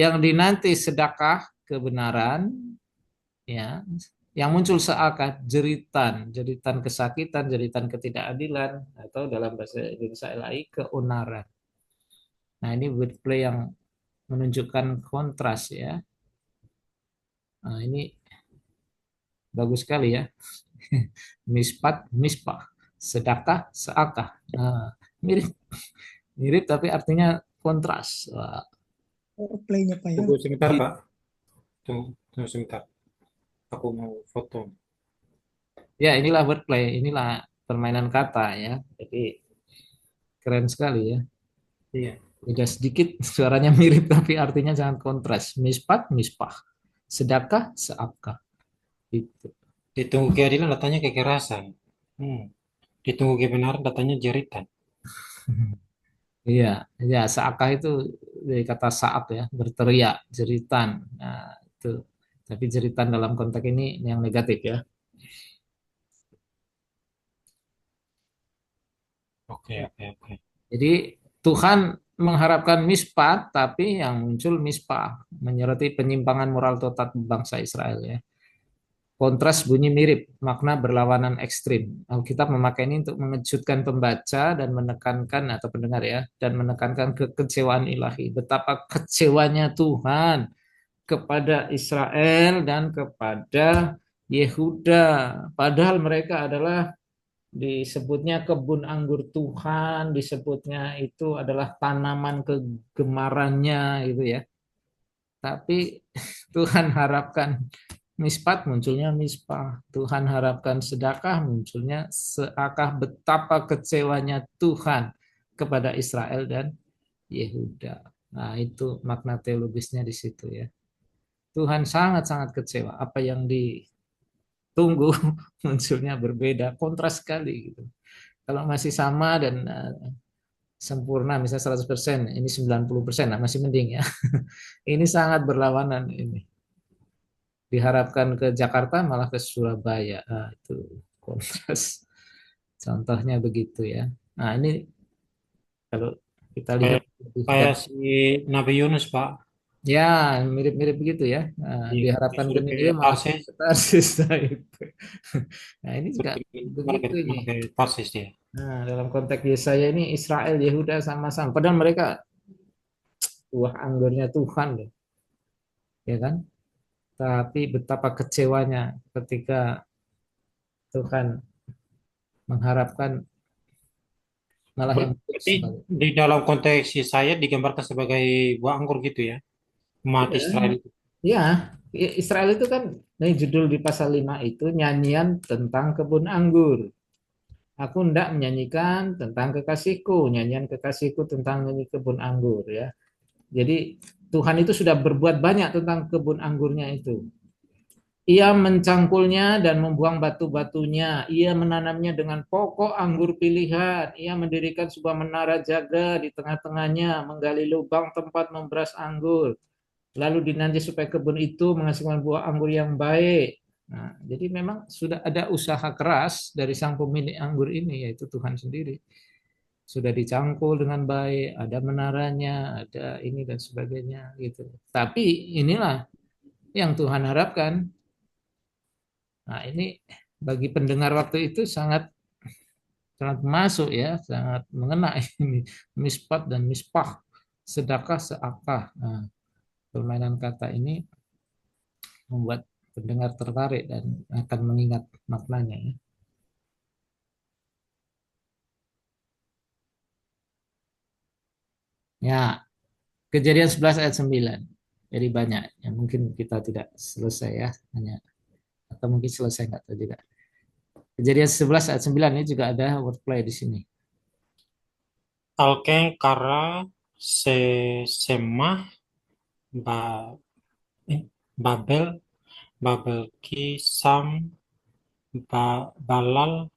Yang dinanti sedekah, kebenaran ya. Yang muncul seakan jeritan, jeritan kesakitan, jeritan ketidakadilan atau dalam bahasa Indonesia LAI keonaran. Nah, ini wordplay yang menunjukkan kontras ya. Nah, ini bagus sekali ya. Mispat, mispah, sedekah, seakah. Nah, mirip, mirip tapi artinya kontras. Wah. Playnya Pak ya. Tunggu sebentar, Pak. Tunggu sebentar. Aku mau foto. Ya, inilah wordplay, inilah permainan kata ya. Jadi keren sekali ya. Iya. Beda sedikit, suaranya mirip tapi artinya sangat kontras. Mispat, mispah. Sedekah, seakah. Itu. Ditunggu keadilan datanya kekerasan. Ditunggu kebenaran datanya jeritan. Iya, ya seakah itu dari kata saak ya, berteriak, jeritan. Nah, itu. Tapi jeritan dalam konteks ini yang negatif ya. Oke. Jadi Tuhan mengharapkan mispat, tapi yang muncul mispah, menyoroti penyimpangan moral total bangsa Israel ya. Kontras bunyi mirip, makna berlawanan ekstrim. Alkitab memakai ini untuk mengejutkan pembaca dan menekankan atau pendengar ya, dan menekankan kekecewaan ilahi. Betapa kecewanya Tuhan kepada Israel dan kepada Yehuda. Padahal mereka adalah disebutnya kebun anggur Tuhan, disebutnya itu adalah tanaman kegemarannya gitu ya. Tapi Tuhan harapkan mispat, munculnya mispah. Tuhan harapkan sedekah, munculnya seakah. Betapa kecewanya Tuhan kepada Israel dan Yehuda. Nah, itu makna teologisnya di situ ya. Tuhan sangat-sangat kecewa. Apa yang ditunggu munculnya berbeda, kontras sekali gitu. Kalau masih sama dan sempurna, misalnya 100%, ini 90%, nah masih mending ya. Ini sangat berlawanan ini. Diharapkan ke Jakarta malah ke Surabaya. Nah, itu kontras. Contohnya begitu ya. Nah, ini kalau kita lihat Kayak lebih kayak dalam, si Nabi Yunus, Pak. ya mirip-mirip begitu ya. Nah, diharapkan ke Disuruh ke Niniwe malah Tarsis, ke Tarsis. Nah, itu. Nah, ini juga begitu ini. malah ke Tarsis dia. Nah, dalam konteks Yesaya ini Israel, Yehuda sama-sama. Padahal mereka buah anggurnya Tuhan loh, ya kan? Tapi betapa kecewanya ketika Tuhan mengharapkan malah yang buruk Berarti sekali. di dalam konteks saya digambarkan sebagai buah anggur gitu ya, umat Iya, Israel itu. ya, Israel itu kan nih judul di pasal 5 itu nyanyian tentang kebun anggur. Aku hendak menyanyikan tentang kekasihku, nyanyian kekasihku tentang nyanyi kebun anggur ya. Jadi Tuhan itu sudah berbuat banyak tentang kebun anggurnya itu. Ia mencangkulnya dan membuang batu-batunya. Ia menanamnya dengan pokok anggur pilihan. Ia mendirikan sebuah menara jaga di tengah-tengahnya, menggali lubang tempat memberas anggur. Lalu dinanti supaya kebun itu menghasilkan buah anggur yang baik. Nah, jadi memang sudah ada usaha keras dari sang pemilik anggur ini, yaitu Tuhan sendiri. Sudah dicangkul dengan baik, ada menaranya, ada ini dan sebagainya gitu. Tapi inilah yang Tuhan harapkan. Nah, ini bagi pendengar waktu itu sangat sangat masuk ya, sangat mengena ini mispat dan mispah, sedekah seakah. Nah, permainan kata ini membuat pendengar tertarik dan akan mengingat maknanya ya. Ya, Kejadian 11 ayat 9. Jadi banyak yang mungkin kita tidak selesai ya, hanya atau mungkin selesai nggak tahu juga. Kejadian 11 ayat 9 ini juga ada wordplay di sini. Alkeng kara se semah ba Babel Babel ki sam balal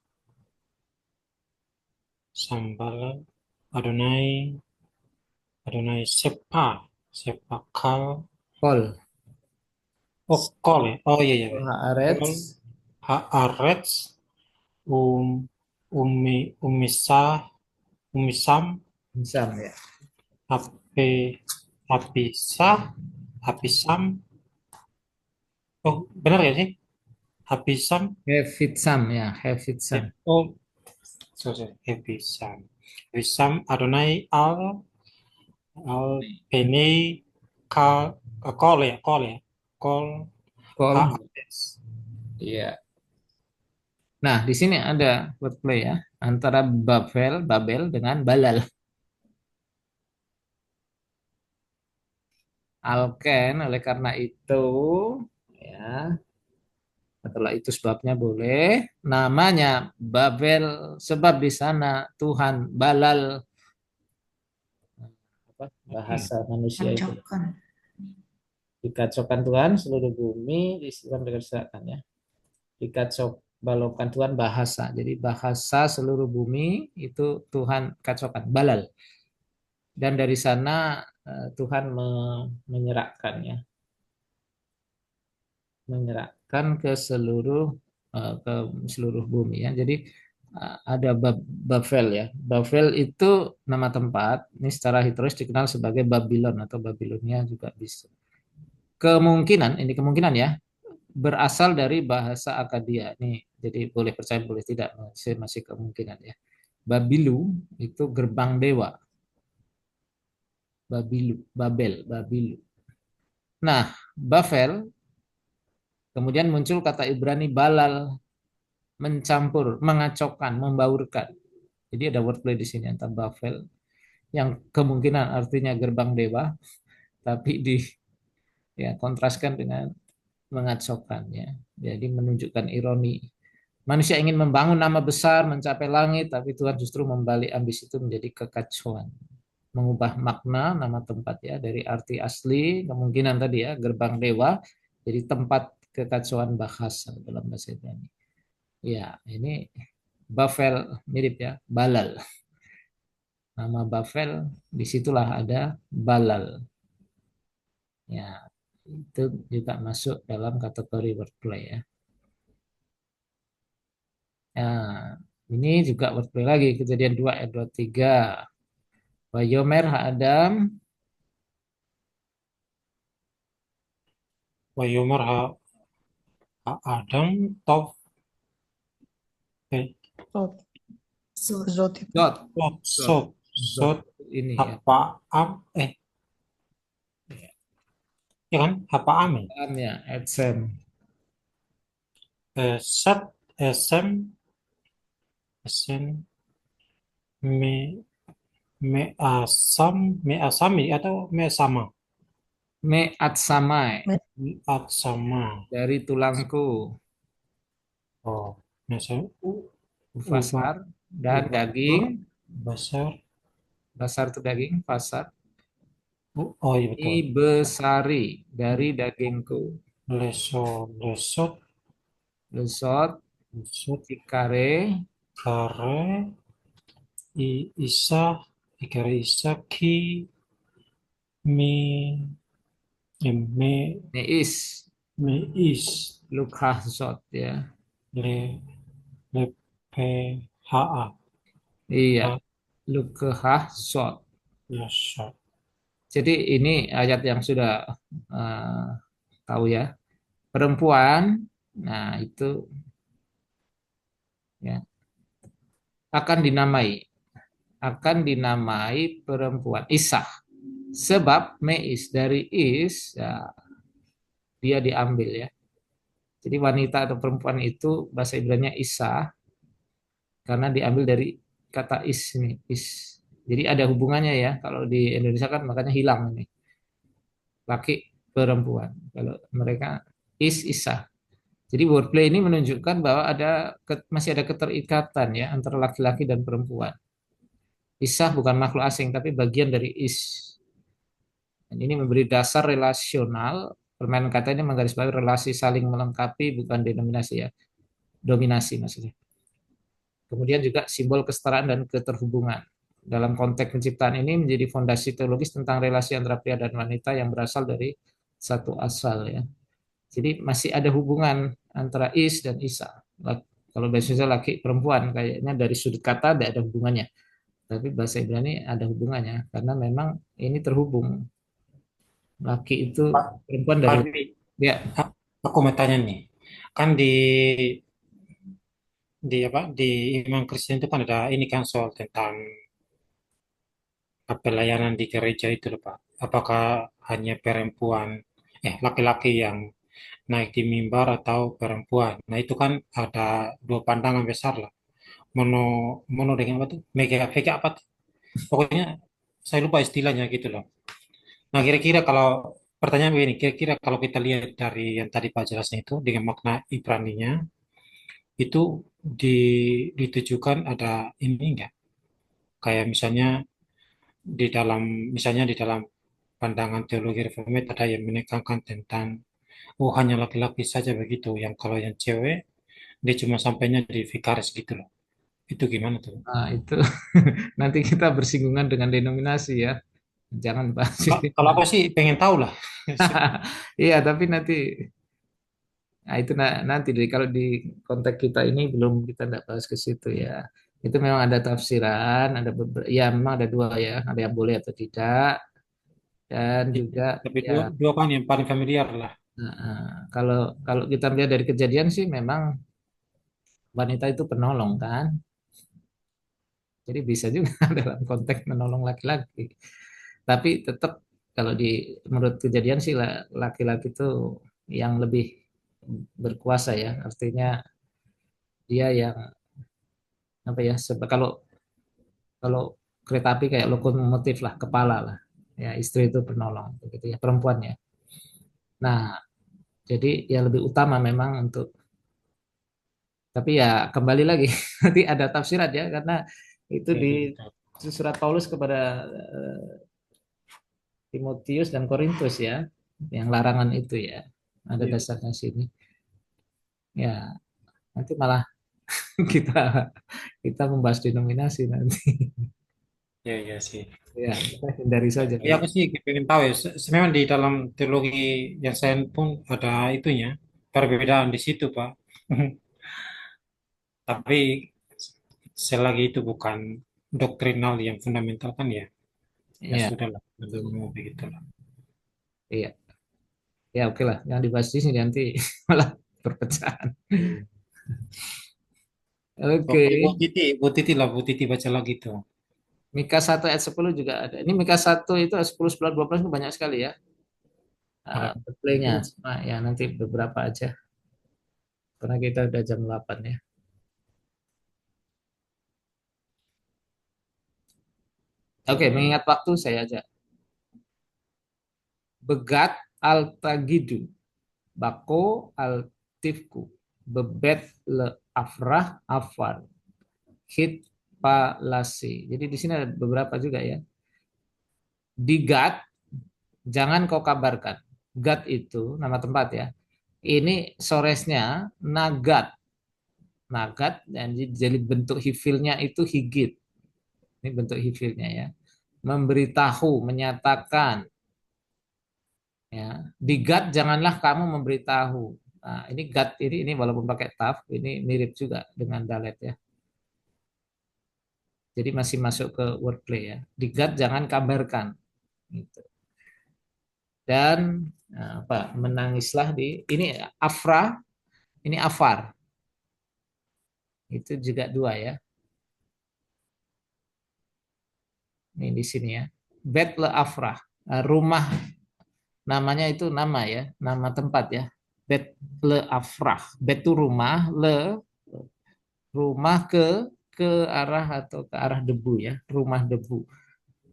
sambalal Adonai Adonai sepakal Kol, kol ya. Oh iya iya. Kol Haaretz, haaretz umisah umisam Misam ya. ape apisah apisam. Oh benar ya sih? Apisam. Hevitsam ya, Hevitsam. Oh sorry, Apisam. Apisam Adonai al peni kol ya kol Kol, haaretz. iya. Nah, di sini ada wordplay ya antara Babel dengan Balal. Alken, oleh karena itu ya, setelah itu sebabnya boleh namanya Babel sebab di sana Tuhan Balal, apa, bahasa manusia itu Kacaukan. dikacaukan Tuhan seluruh bumi disiram dengan kesesakan ya. Dikacau balaukan Tuhan bahasa. Jadi bahasa seluruh bumi itu Tuhan kacaukan, Balal. Dan dari sana Tuhan menyerahkannya, menyerahkan ke seluruh bumi ya. Jadi ada Babel ya. Babel itu nama tempat. Ini secara historis dikenal sebagai Babylon atau Babilonia juga bisa. Kemungkinan, ini kemungkinan ya, berasal dari bahasa Akadia. Nih, jadi boleh percaya boleh tidak, masih kemungkinan ya. Babilu itu gerbang dewa. Babilu. Nah, Babel kemudian muncul kata Ibrani balal, mencampur, mengacaukan, membaurkan. Jadi ada wordplay di sini antara Babel yang kemungkinan artinya gerbang dewa, tapi di ya kontraskan dengan mengacaukan ya. Jadi menunjukkan ironi. Manusia ingin membangun nama besar, mencapai langit, tapi Tuhan justru membalik ambisi itu menjadi kekacauan. Mengubah makna nama tempat ya dari arti asli kemungkinan tadi ya gerbang dewa jadi tempat kekacauan bahasa dalam bahasa Ibrani. Ya, ini Babel mirip ya, Balal. nama Bafel, disitulah ada Balal. Ya, itu juga masuk dalam kategori wordplay ya. Nah, ini juga wordplay lagi, kejadian 2 ayat 23. Wayomer Adam, Wayumar Adam Tov Zot. Zot. Zot itu. Zot, Zot Zot, Zot Zot Zot ini ya. apa am ya kan apa am ya? Am ya, Etsem. Sat Esem Esem me me asami atau me sama Me Atsamai, me sama dari tulangku, oh me sama ubah Fasar, dan ubah daging. besar Basar itu daging, fasar. oh iya betul Ibesari, dari dagingku. lesot Lesot, lesot Cikare, kare isa ikare isa ki mi me Neis, me is Lukhazot ya. le le pe ha a Iya, ha Lukhazot. lesot Jadi ini ayat yang sudah eh, tahu ya. Perempuan, nah itu ya akan dinamai perempuan Isah. Sebab meis dari is ya, dia diambil ya. Jadi wanita atau perempuan itu bahasa Ibrani Isa karena diambil dari kata is ini, is. Jadi ada hubungannya ya. Kalau di Indonesia kan makanya hilang ini. Laki perempuan. Kalau mereka is Isa. Jadi wordplay ini menunjukkan bahwa masih ada keterikatan ya antara laki-laki dan perempuan. Isa bukan makhluk asing tapi bagian dari is. Dan ini memberi dasar relasional. Permainan kata ini menggarisbawahi relasi saling melengkapi bukan denominasi ya. Dominasi maksudnya. Kemudian juga simbol kesetaraan dan keterhubungan. Dalam konteks penciptaan ini menjadi fondasi teologis tentang relasi antara pria dan wanita yang berasal dari satu asal ya. Jadi masih ada hubungan antara is dan isa. Kalau bahasa laki perempuan kayaknya dari sudut kata tidak ada hubungannya. Tapi bahasa Ibrani ada hubungannya karena memang ini terhubung. Laki itu Pak perempuan dari Ardi ya. aku mau tanya nih kan di apa di iman Kristen itu kan ada ini kan soal tentang pelayanan di gereja itu loh Pak. Apakah hanya perempuan laki-laki yang naik di mimbar atau perempuan? Nah itu kan ada dua pandangan besar lah. Mono mono dengan apa tuh? Mega vega apa tuh? Pokoknya saya lupa istilahnya gitu loh. Nah kira-kira kalau pertanyaan begini, kira-kira kalau kita lihat dari yang tadi Pak jelasnya itu dengan makna Ibraninya itu ditujukan ada ini enggak? Kayak misalnya di dalam pandangan teologi reformate ada yang menekankan tentang oh hanya laki-laki saja begitu, yang kalau yang cewek dia cuma sampainya di vikaris gitu loh. Itu gimana tuh? Nah, itu nanti kita bersinggungan dengan denominasi ya. Jangan bahas ini. Kalau aku sih pengen tahu lah. Iya, tapi nanti nah itu nanti kalau di konteks kita ini belum kita tidak bahas ke situ ya. Itu memang ada tafsiran, ada ya memang ada dua ya, ada yang boleh atau tidak dan juga Tapi ya dua kan yang paling familiar lah. kalau kalau kita melihat dari kejadian sih memang wanita itu penolong kan. Jadi bisa juga dalam konteks menolong laki-laki. Tapi tetap kalau menurut kejadian sih laki-laki itu yang lebih berkuasa ya. Artinya dia yang apa ya? Kalau kalau kereta api kayak lokomotif lah, kepala lah. Ya istri itu penolong, begitu ya perempuannya. Nah, jadi ya lebih utama memang untuk. Tapi ya kembali lagi nanti ada tafsirat ya karena itu Oke, di betul. surat Paulus kepada Timotius dan Korintus ya, yang larangan itu ya, ada Iya. dasarnya sini. Ya, nanti malah kita kita membahas denominasi nanti. Ya, ya sih. Ya, kita hindari saja Ya kalau aku sih pengen tahu ya. Memang di dalam teologi yang saya pun ada itunya perbedaan di situ, Pak. Tapi selagi itu bukan doktrinal yang fundamental kan ya, ya ya, sudahlah, mau begitulah. iya. Ya oke lah, yang dibahas di sini nanti malah perpecahan. Oke, Oke, Bu Titi lah, Bu Titi baca lagi tuh. Mika 1 ayat 10 juga ada. Ini Mika 1 itu ayat 10, 11, 12 itu banyak sekali ya. Ada. Replaynya. Cuma ya nanti beberapa aja. Karena kita udah jam 8 ya. Oke, mengingat waktu saya aja. Begat al-tagidu. Bako al-tifku. Bebet le afrah afar. Hit palasi. Jadi di sini ada beberapa juga ya. Di Gad, jangan kau kabarkan. Gad itu nama tempat ya. Ini soresnya nagat. Nagat dan jadi bentuk hifilnya itu higit. Ini bentuk hifilnya ya. Memberitahu, menyatakan. Ya. Di Gad janganlah kamu memberitahu. Nah, ini Gad ini walaupun pakai taf, ini mirip juga dengan dalet ya. Jadi masih masuk ke wordplay ya. Di Gad jangan kabarkan. Gitu. Dan apa menangislah di ini afra, ini afar. Itu juga dua ya. Ini di sini ya. Bet le afrah. Rumah namanya itu nama ya, nama tempat ya. Bet le afrah. Bet itu rumah, le rumah ke arah atau ke arah debu ya, rumah debu.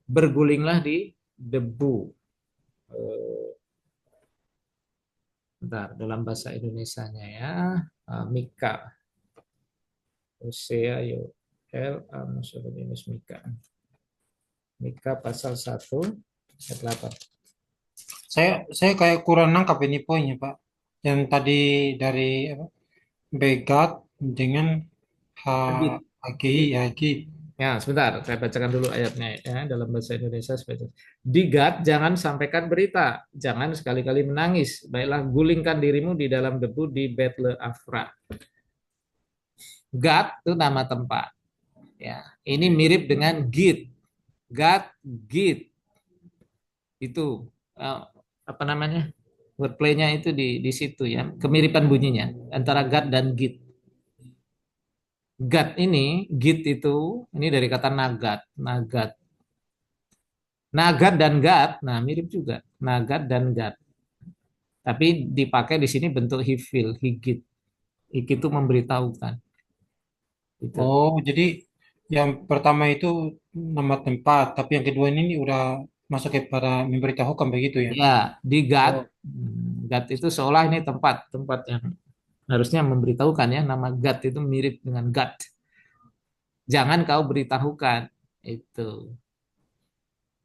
Bergulinglah di debu. Bentar, dalam bahasa Indonesianya ya. Mika. Hosea, Yoel, Amos, Yunus, Mika. Mika pasal 1 ayat 8. Saya kayak kurang nangkap ini poinnya, Pak. Yang tadi dari apa, begat dengan Hadid. hagi. Ya, sebentar, saya bacakan dulu ayatnya ya dalam bahasa Indonesia. Digat, jangan sampaikan berita, jangan sekali-kali menangis. Baiklah, gulingkan dirimu di dalam debu di Betle Afra. Gad itu nama tempat. Ya, ini mirip dengan Git. Gad, Git. Itu apa namanya? Wordplay-nya itu di situ ya. Kemiripan bunyinya antara Gad dan Git. Gad ini, Git itu, ini dari kata nagat, nagat. Nagat dan Gad, nah mirip juga. Nagat dan Gad. Tapi dipakai di sini bentuk hifil, higit. Higit itu memberitahukan. Itu. Oh, jadi yang pertama itu nama tempat, tapi yang kedua ini udah masuk kepada memberitahukan begitu ya. Ya, di Gad, Oh, Gad itu seolah ini tempat yang harusnya memberitahukan ya. Nama Gad itu mirip dengan Gad. Jangan kau beritahukan. Itu.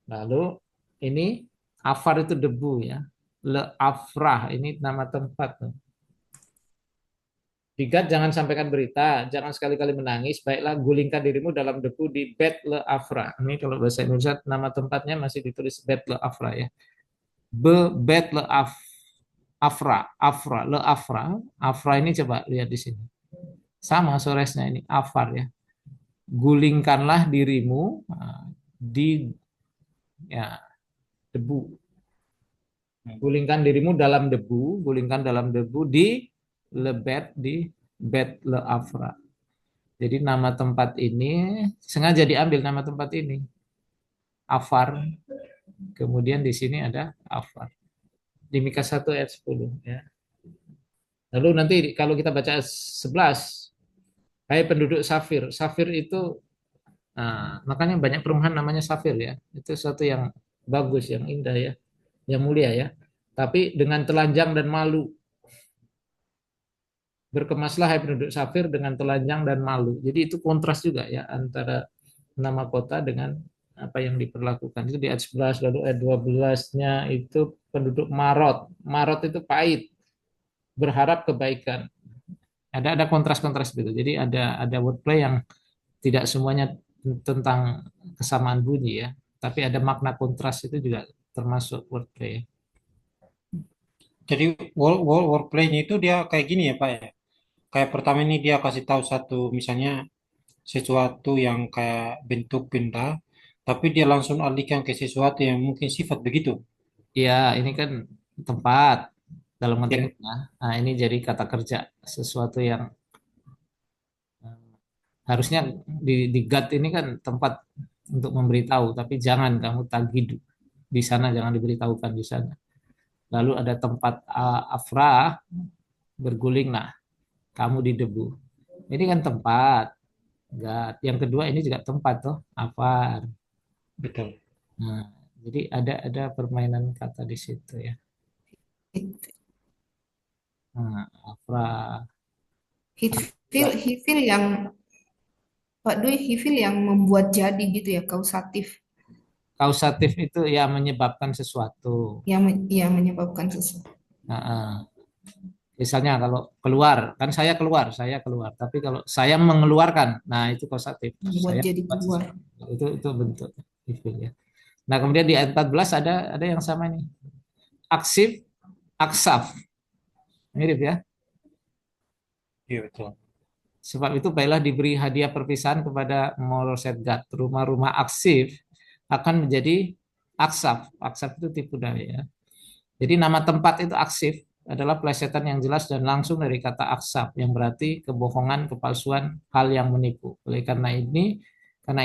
Lalu ini afar itu debu ya. Le afrah ini nama tempat. Digat jangan sampaikan berita, jangan sekali-kali menangis, baiklah gulingkan dirimu dalam debu di Bet Le Afra. Ini kalau bahasa Indonesia nama tempatnya masih ditulis Bet Le Afra ya. Bet Le Afra, Afra, Le Afra. Afra ini coba lihat di sini. Sama soresnya ini, Afar ya. Gulingkanlah dirimu di ya debu. Gulingkan dirimu dalam debu, gulingkan dalam debu di lebet di Bet Le Afra. Jadi nama tempat ini sengaja diambil nama tempat ini. Afar. Kemudian di sini ada Afar. Di Mika 1 ayat 10 ya. Lalu nanti kalau kita baca 11, hai penduduk Safir. Safir itu makanya banyak perumahan namanya Safir ya. Itu sesuatu yang bagus, yang indah ya, yang mulia ya. Tapi dengan telanjang dan malu. Berkemaslah hai penduduk Safir dengan telanjang dan malu. Jadi itu kontras juga ya antara nama kota dengan apa yang diperlakukan. Itu di ayat 11, lalu ayat 12-nya itu penduduk Marot. Marot itu pahit, berharap kebaikan. Ada kontras-kontras gitu. Jadi ada wordplay yang tidak semuanya tentang kesamaan bunyi ya, tapi ada makna kontras itu juga termasuk wordplay. Jadi wordplay-nya itu dia kayak gini ya Pak ya. Kayak pertama ini dia kasih tahu satu misalnya sesuatu yang kayak bentuk benda, tapi dia langsung alihkan ke sesuatu yang mungkin sifat begitu. Ya, ini kan tempat dalam konteks Ya, ini ya. Nah, ini jadi kata kerja sesuatu yang harusnya di gut ini kan tempat untuk memberitahu, tapi jangan kamu tagidu di sana, jangan diberitahukan di sana. Lalu ada tempat afra berguling, nah kamu di debu. Ini kan tempat. Gut. Yang kedua ini juga tempat toh, afar. betul. Nah, jadi ada permainan kata di situ ya. Nah, afra. He feel yang Pak Dwi, he feel yang membuat jadi gitu ya, kausatif Kausatif itu ya menyebabkan sesuatu. yang menyebabkan sesuatu. Nah, misalnya kalau keluar, kan saya keluar. Tapi kalau saya mengeluarkan, nah itu kausatif. Membuat Saya jadi membuat keluar. sesuatu. Itu bentuk itu ya. Nah, kemudian di ayat 14 ada yang sama ini. Aksif, aksaf. Mirip ya. Iya betul. Sebab itu baiklah diberi hadiah perpisahan kepada Moreset Gad. Rumah-rumah aksif akan menjadi aksaf. Aksaf itu tipu daya ya. Jadi nama tempat itu aksif adalah plesetan yang jelas dan langsung dari kata aksaf yang berarti kebohongan, kepalsuan, hal yang menipu. Oleh karena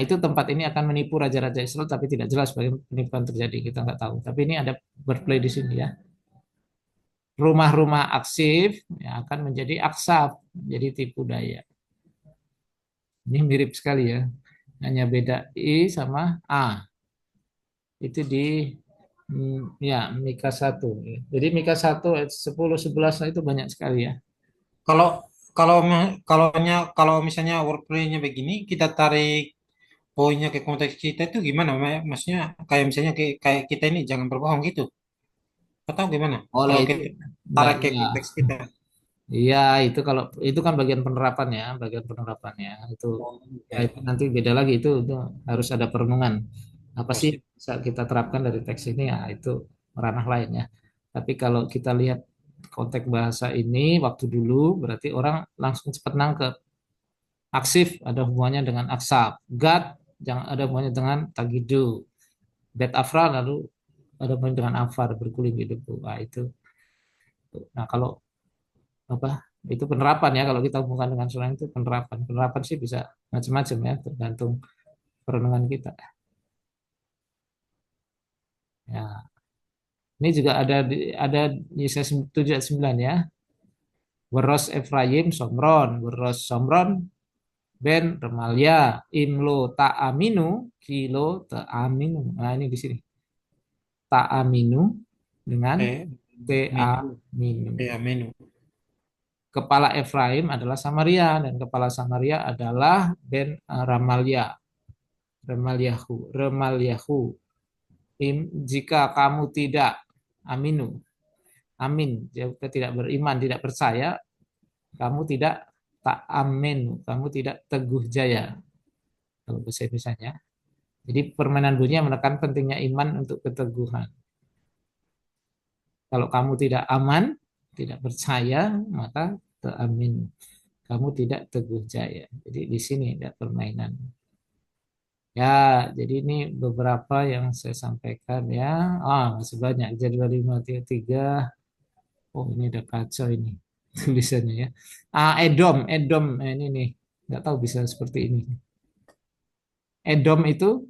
itu tempat ini akan menipu raja-raja Israel tapi tidak jelas bagaimana penipuan terjadi, kita nggak tahu. Tapi ini ada berplay di sini ya. Rumah-rumah aksif ya, akan menjadi aksaf, jadi tipu daya. Ini mirip sekali ya, hanya beda I sama A. Itu di ya Mika 1. Jadi Mika 1 ayat 10 11 itu banyak sekali ya. Kalau kalau misalnya wordplay-nya begini, kita tarik poinnya ke konteks kita itu gimana? Maksudnya kayak misalnya kayak kita ini jangan berbohong gitu. Atau gimana? Oleh Kalau itu kita tarik ke ya, konteks kita. iya itu kalau itu kan bagian penerapan ya, bagian penerapannya itu ya, Ya, itu nanti beda lagi itu harus ada perenungan. Apa sih pasti. yang bisa kita terapkan dari teks ini ya itu ranah lain ya. Tapi kalau kita lihat konteks bahasa ini waktu dulu berarti orang langsung cepat nangkep. Aksif ada hubungannya dengan aksab. God jangan ada hubungannya dengan tagidu. Bet afra lalu ada hubungannya dengan afar berguling di debu. Nah, itu. Nah, kalau apa itu penerapan ya kalau kita hubungkan dengan sunnah itu penerapan sih bisa macam-macam ya tergantung perenungan kita ya ini juga ada di Yesaya 7 ayat 9 ya Weros Efraim Somron Weros Somron Ben Remalia Imlo Ta'aminu Kilo Ta'aminu nah ini di sini Ta'aminu dengan Menu. Ta'aminu Ya, menu. kepala Efraim adalah Samaria dan kepala Samaria adalah Ben Ramalia Remalyahu. Jika kamu tidak aminu, amin, jika tidak beriman, tidak percaya, kamu tidak tak amin, kamu tidak teguh jaya. Kalau bahasa Indonesia. Jadi permainan dunia menekan pentingnya iman untuk keteguhan. Kalau kamu tidak aman, tidak percaya, maka tak amin. Kamu tidak teguh jaya. Jadi di sini ada permainan. Ya, jadi ini beberapa yang saya sampaikan ya. Masih banyak. Jadwal 533. Oh, ini udah kacau ini tulisannya ya. Edom. Ini nih. Nggak tahu bisa seperti ini. Edom itu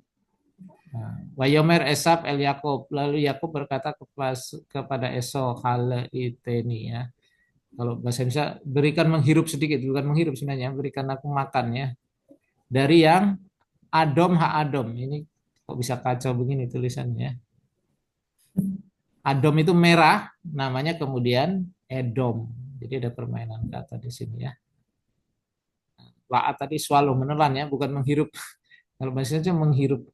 Wayomer Esap El Yakob. Lalu Yakob berkata kepada Esau hal iteni ya. Kalau bahasa Indonesia berikan menghirup sedikit, bukan menghirup sebenarnya, berikan aku makan ya. Dari yang Adom ha Adom. Ini kok bisa kacau begini tulisannya. Adom itu merah, namanya kemudian Edom. Jadi ada permainan kata di sini ya. Laat tadi swallow menelan ya, bukan menghirup. Kalau bahasanya menghirup.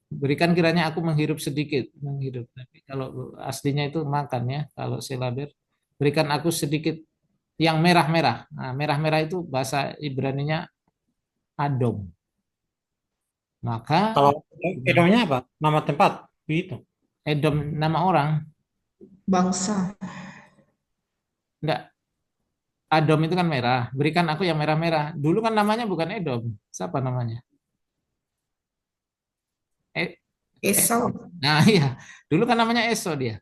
Berikan kiranya aku menghirup sedikit, menghirup. Tapi kalau aslinya itu makan ya. Kalau silaber, berikan aku sedikit yang merah-merah. Nah, merah-merah itu bahasa Ibraninya Adom. Maka Kalau Edomnya apa? Nama tempat begitu. Edom nama orang. Bangsa. Enggak, Adom itu kan merah. Berikan aku yang merah-merah. Dulu kan namanya bukan Edom. Siapa namanya? Eh, Esau. nah iya, dulu kan namanya Esau dia.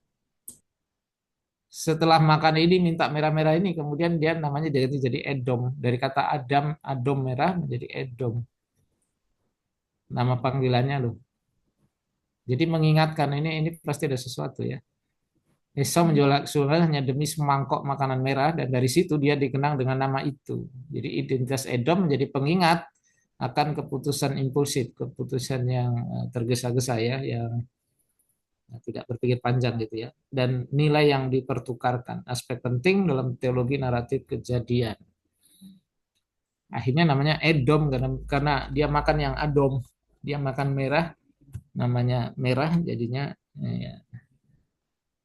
Setelah makan ini minta merah-merah ini, kemudian dia namanya jadi Edom. Dari kata Adam, Adom merah menjadi Edom. Nama panggilannya loh. Jadi mengingatkan ini pasti ada sesuatu ya. Esau menjual surga hanya demi semangkok makanan merah dan dari situ dia dikenang dengan nama itu. Jadi identitas Edom menjadi pengingat akan keputusan impulsif, keputusan yang tergesa-gesa ya, yang tidak berpikir panjang gitu ya. Dan nilai yang dipertukarkan, aspek penting dalam teologi naratif kejadian. Akhirnya namanya Edom karena dia makan yang adom, dia makan merah, namanya merah jadinya ya,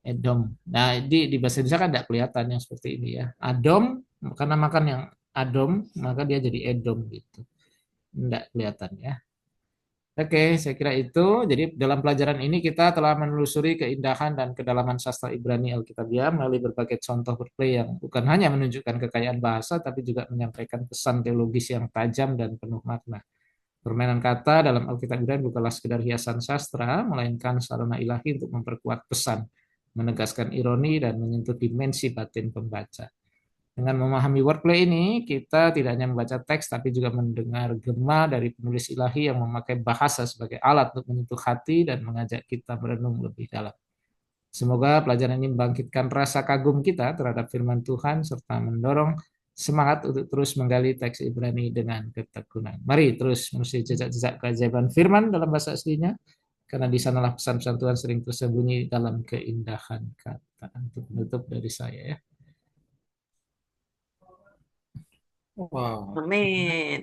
Edom. Nah, di bahasa Indonesia kan tidak kelihatan yang seperti ini ya. Adom, karena makan yang adom, maka dia jadi Edom gitu. Tidak kelihatan ya. Oke, saya kira itu. Jadi dalam pelajaran ini kita telah menelusuri keindahan dan kedalaman sastra Ibrani Alkitabiah melalui berbagai contoh wordplay yang bukan hanya menunjukkan kekayaan bahasa, tapi juga menyampaikan pesan teologis yang tajam dan penuh makna. Permainan kata dalam Alkitab Ibrani bukanlah sekedar hiasan sastra, melainkan sarana ilahi untuk memperkuat pesan, menegaskan ironi, dan menyentuh dimensi batin pembaca. Dengan memahami wordplay ini, kita tidak hanya membaca teks, tapi juga mendengar gema dari penulis ilahi yang memakai bahasa sebagai alat untuk menyentuh hati dan mengajak kita merenung lebih dalam. Semoga pelajaran ini membangkitkan rasa kagum kita terhadap firman Tuhan, serta mendorong semangat untuk terus menggali teks Ibrani dengan ketekunan. Mari terus menelusuri jejak-jejak keajaiban firman dalam bahasa aslinya, karena di sanalah pesan-pesan Tuhan sering tersembunyi dalam keindahan kata. Untuk menutup dari saya ya. Wow. Amin.